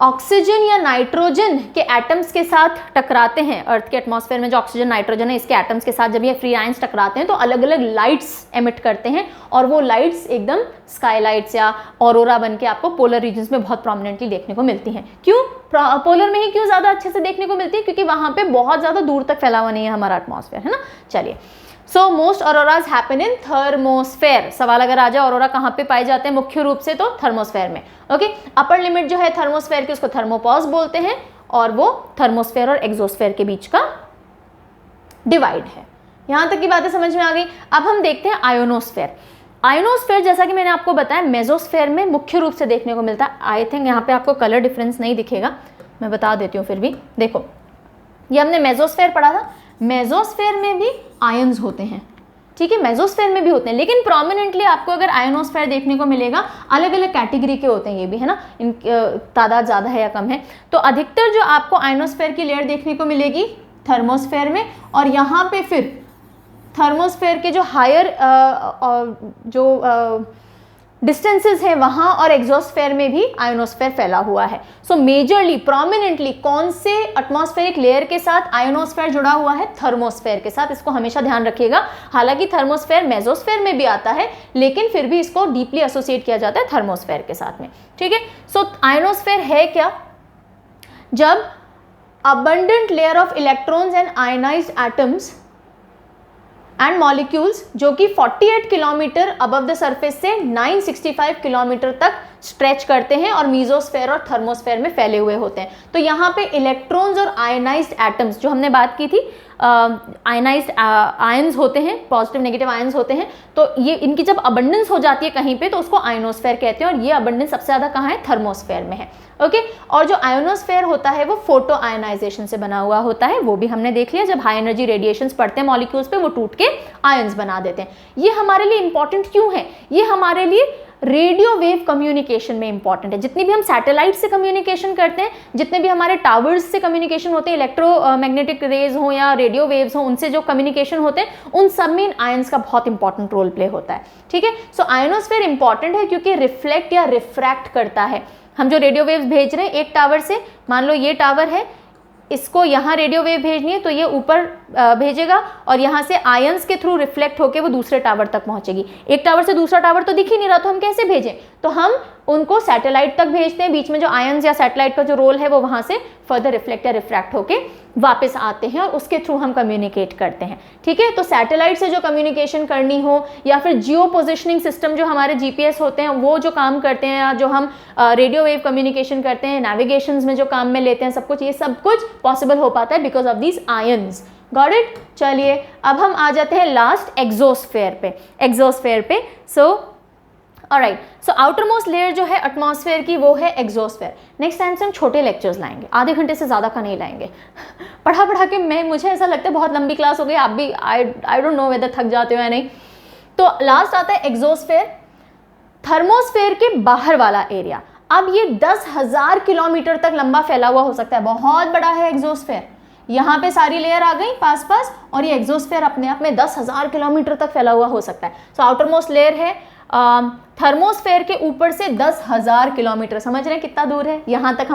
ऑक्सीजन या नाइट्रोजन के एटम्स के साथ टकराते हैं, अर्थ के एटमॉस्फेयर में जो ऑक्सीजन नाइट्रोजन है इसके एटम्स के साथ जब ये फ्री आयंस टकराते हैं तो अलग अलग लाइट्स एमिट करते हैं, और वो लाइट्स एकदम स्काई लाइट्स या ऑरोरा बन के आपको पोलर रीजन्स में बहुत प्रोमिनेंटली देखने को मिलती हैं। क्यों पोलर में ही क्यों ज़्यादा अच्छे से देखने को मिलती है? क्योंकि वहाँ पे बहुत ज़्यादा दूर तक फैला हुआ नहीं है हमारा एटमॉस्फेयर, है ना। चलिए, so most auroras happen in thermosphere. सवाल अगर आ जाए ऑरोरा कहाँ पे पाए जाते हैं मुख्य रूप से, तो थर्मोस्फेयर में। ओके, अपर लिमिट जो है थर्मोस्फेयर की उसको थर्मोपॉज बोलते हैं, और वो थर्मोस्फेयर और एक्सोस्फेयर के बीच का डिवाइड है। यहाँ तक की बातें समझ में आ गई। अब हम देखते हैं आयोनोस्फेयर। आयोनोस्फेयर जैसा कि मैंने आपको बताया मेसोस्फेयर में मुख्य रूप से देखने को मिलता है। आई थिंक यहाँ पे आपको कलर डिफरेंस नहीं दिखेगा, मैं बता देती हूँ फिर भी। देखो, ये हमने मेसोस्फेयर पढ़ा था, मेसोस्फेयर में भी आयंस होते हैं, ठीक है, मेसोस्फेयर में भी होते हैं, लेकिन प्रोमिनेंटली आपको अगर आयोनोस्फेयर देखने को मिलेगा, अलग अलग कैटेगरी के होते हैं ये भी, है ना, इन तादाद ज़्यादा है या कम है। तो अधिकतर जो आपको आयोनोस्फेयर की लेयर देखने को मिलेगी थर्मोस्फेयर में, और यहाँ पे फिर थर्मोस्फेयर के जो हायर जो डिस्टेंसेस हैं वहाँ और एक्सोस्फेयर में भी आयोनोस्फेयर फैला हुआ है। सो मेजरली प्रोमिनेंटली कौन से एटमॉस्फेरिक लेयर के साथ आयोनोस्फेयर जुड़ा हुआ है? थर्मोस्फेयर के साथ। इसको हमेशा ध्यान रखिएगा। हालांकि थर्मोस्फेयर मेसोस्फेयर में भी आता है, लेकिन फिर भी इसको डीपली एसोसिएट किया जाता है थर्मोस्फेयर के साथ में, ठीक है। सो आयोनोस्फेयर है क्या? जब abundant layer of electrons and ionised atoms and molecules जो कि 48 किलोमीटर अबव द सरफेस से 965 किलोमीटर तक स्ट्रेच करते हैं और मीजोस्फेयर और थर्मोस्फेयर में फैले हुए होते हैं। तो यहाँ पे इलेक्ट्रॉन्स और आयनाइज्ड एटम्स जो हमने बात की थी, आयनाइज्ड आयंस होते हैं, पॉजिटिव नेगेटिव आयंस होते हैं, तो ये इनकी जब अबंडेंस हो जाती है कहीं पे तो उसको आयोनोस्फेयर कहते हैं, और ये अबंडेंस सबसे ज़्यादा कहाँ है? थर्मोस्फेयर में है। ओके, और जो आयोनोस्फेयर होता है वो फोटो आयनाइजेशन से बना हुआ होता है, वो भी हमने देख लिया। जब हाई एनर्जी रेडिएशंस पड़ते हैं मॉलिक्यूल्स पे, वो टूट के आयंस बना देते हैं। ये हमारे लिए इंपॉर्टेंट क्यों है? ये हमारे लिए रेडियो वेव कम्युनिकेशन में इंपॉर्टेंट है। जितनी भी हम सैटेलाइट से कम्युनिकेशन करते हैं, जितने भी हमारे टावर्स से कम्युनिकेशन होते हैं, इलेक्ट्रोमैग्नेटिक रेज हो या रेडियो वेव्स हो, उनसे जो कम्युनिकेशन होते हैं, उन सब में इन आयंस का बहुत इंपॉर्टेंट रोल प्ले होता है, ठीक है। सो आयोनोस्फेयर इंपॉर्टेंट है क्योंकि रिफ्लेक्ट या रिफ्रैक्ट करता है। हम जो रेडियो वेव्स भेज रहे हैं एक टावर से, मान लो ये टावर है, इसको यहाँ रेडियो वेव भेजनी है तो ये ऊपर भेजेगा और यहाँ से आयंस के थ्रू रिफ्लेक्ट होकर वो दूसरे टावर तक पहुँचेगी। एक टावर से दूसरा टावर तो दिख ही नहीं रहा, तो हम कैसे भेजें? तो हम उनको सैटेलाइट तक भेजते हैं। बीच में जो आयंस या सैटेलाइट का जो रोल है वो वहाँ से फर्दर रिफ्लेक्ट या रिफ्रैक्ट होके वापस आते हैं और उसके थ्रू हम कम्युनिकेट करते हैं, ठीक है। तो सैटेलाइट से जो कम्युनिकेशन करनी हो या फिर जियो पोजिशनिंग सिस्टम जो हमारे जीपीएस होते हैं वो जो काम करते हैं, या जो हम रेडियो वेव कम्युनिकेशन करते हैं, नेविगेशंस में जो काम में लेते हैं, सब कुछ, ये सब कुछ पॉसिबल हो पाता है because of these ions. Got it? चलिए अब हम आ जाते हैं लास्ट एक्सोस्फेयर पे। So alright, so outer most layer जो है एटमॉस्फेयर की वो है एक्सोस्फेयर। नेक्स्ट टाइम से हम छोटे लेक्चर्स लाएंगे, आधे घंटे से ज़्यादा का नहीं लाएंगे। पढ़ा के मुझे ऐसा लगता है बहुत लंबी क्लास हो गई, आप भी आई डोंट नो वेदर थक जाते हो या नहीं। तो लास्ट आता है एक्सोस्फेयर, थर्मोस्फेयर के बाहर वाला एरिया। अब ये 10,000 किलोमीटर तक लंबा फैला हुआ हो सकता है, बहुत बड़ा है एक्सोस्फेयर। यहाँ पे सारी लेयर आ गई पास पास, और ये एक्सोस्फेयर अपने आप में 10,000 किलोमीटर तक फैला हुआ हो सकता है। सो आउटर मोस्ट लेयर है थर्मोस्फेयर के ऊपर से 10,000 किलोमीटर, समझ रहे हैं कितना दूर है? यहाँ तक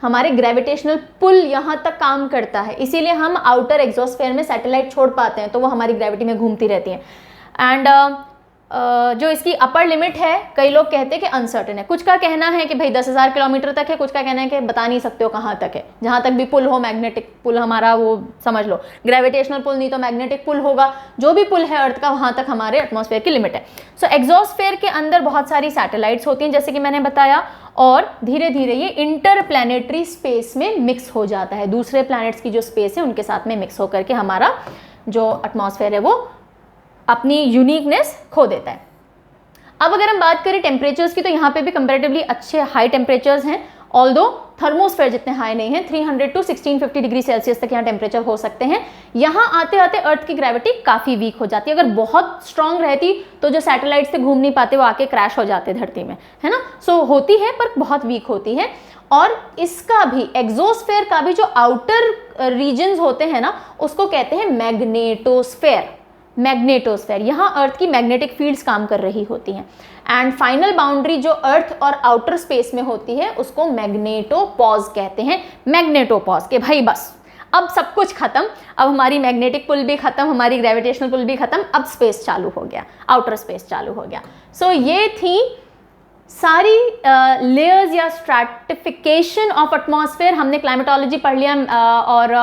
हमारे ग्रेविटेशनल पुल यहाँ तक काम करता है, इसीलिए हम आउटर एक्सोस्फेयर में सैटेलाइट छोड़ पाते हैं तो वो हमारी ग्रेविटी में घूमती रहती हैं। एंड जो इसकी अपर लिमिट है, कई लोग कहते हैं कि अनसर्टेन है। कुछ का कहना है कि भाई 10,000 किलोमीटर तक है, कुछ का कहना है कि बता नहीं सकते हो कहाँ तक है। जहाँ तक भी पुल हो, मैग्नेटिक पुल हमारा, वो समझ लो, ग्रेविटेशनल पुल नहीं तो मैग्नेटिक पुल होगा, जो भी पुल है अर्थ का, वहाँ तक हमारे एटमॉस्फेयर की लिमिट है। सो एक्सोस्फेयर के अंदर बहुत सारी सैटेलाइट्स होती हैं जैसे कि मैंने बताया, और धीरे धीरे ये इंटर प्लैनेटरी स्पेस में मिक्स हो जाता है। दूसरे प्लैनेट्स की जो स्पेस है उनके साथ में मिक्स होकर के हमारा जो एटमॉस्फेयर है वो अपनी यूनिकनेस खो देता है। अब अगर हम बात करें टेम्परेचर्स की, तो यहाँ पे भी कंपैरेटिवली अच्छे हाई टेम्परेचर्स हैं, ऑल्दो थर्मोस्फेयर जितने हाई नहीं हैं। 300 to 1650 डिग्री सेल्सियस तक यहाँ टेम्परेचर हो सकते हैं। यहाँ आते आते अर्थ की ग्रेविटी काफ़ी वीक हो जाती है। अगर बहुत स्ट्रांग रहती तो जो सैटेलाइट से घूम नहीं पाते वो आके क्रैश हो जाते धरती में, है ना। सो होती है पर बहुत वीक होती है। और इसका भी एक्सोस्फेयर का भी जो आउटर रीजन्स होते हैं ना, उसको कहते हैं मैग्नेटोस्फेयर। मैग्नेटोस्फेयर, यहाँ अर्थ की मैग्नेटिक फील्ड्स काम कर रही होती हैं। एंड फाइनल बाउंड्री जो अर्थ और आउटर स्पेस में होती है उसको मैग्नेटोपॉज कहते हैं। मैग्नेटोपॉज के भाई बस अब सब कुछ खत्म, अब हमारी मैग्नेटिक पुल भी खत्म, हमारी ग्रेविटेशनल पुल भी खत्म, अब स्पेस चालू हो गया, आउटर स्पेस चालू हो गया। सो ये थी सारी लेयर्स या स्ट्रैटिफिकेशन ऑफ एटमॉस्फेयर। हमने क्लाइमेटोलॉजी पढ़ लिया और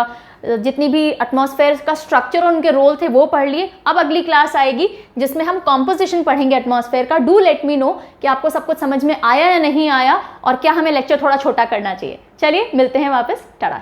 जितनी भी एटमॉस्फेयर का स्ट्रक्चर और उनके रोल थे वो पढ़ लिए। अब अगली क्लास आएगी जिसमें हम कॉम्पोजिशन पढ़ेंगे एटमॉस्फेयर का। डू लेट मी नो कि आपको सब कुछ समझ में आया या नहीं आया, और क्या हमें लेक्चर थोड़ा छोटा करना चाहिए। चलिए मिलते हैं वापस, टाटा।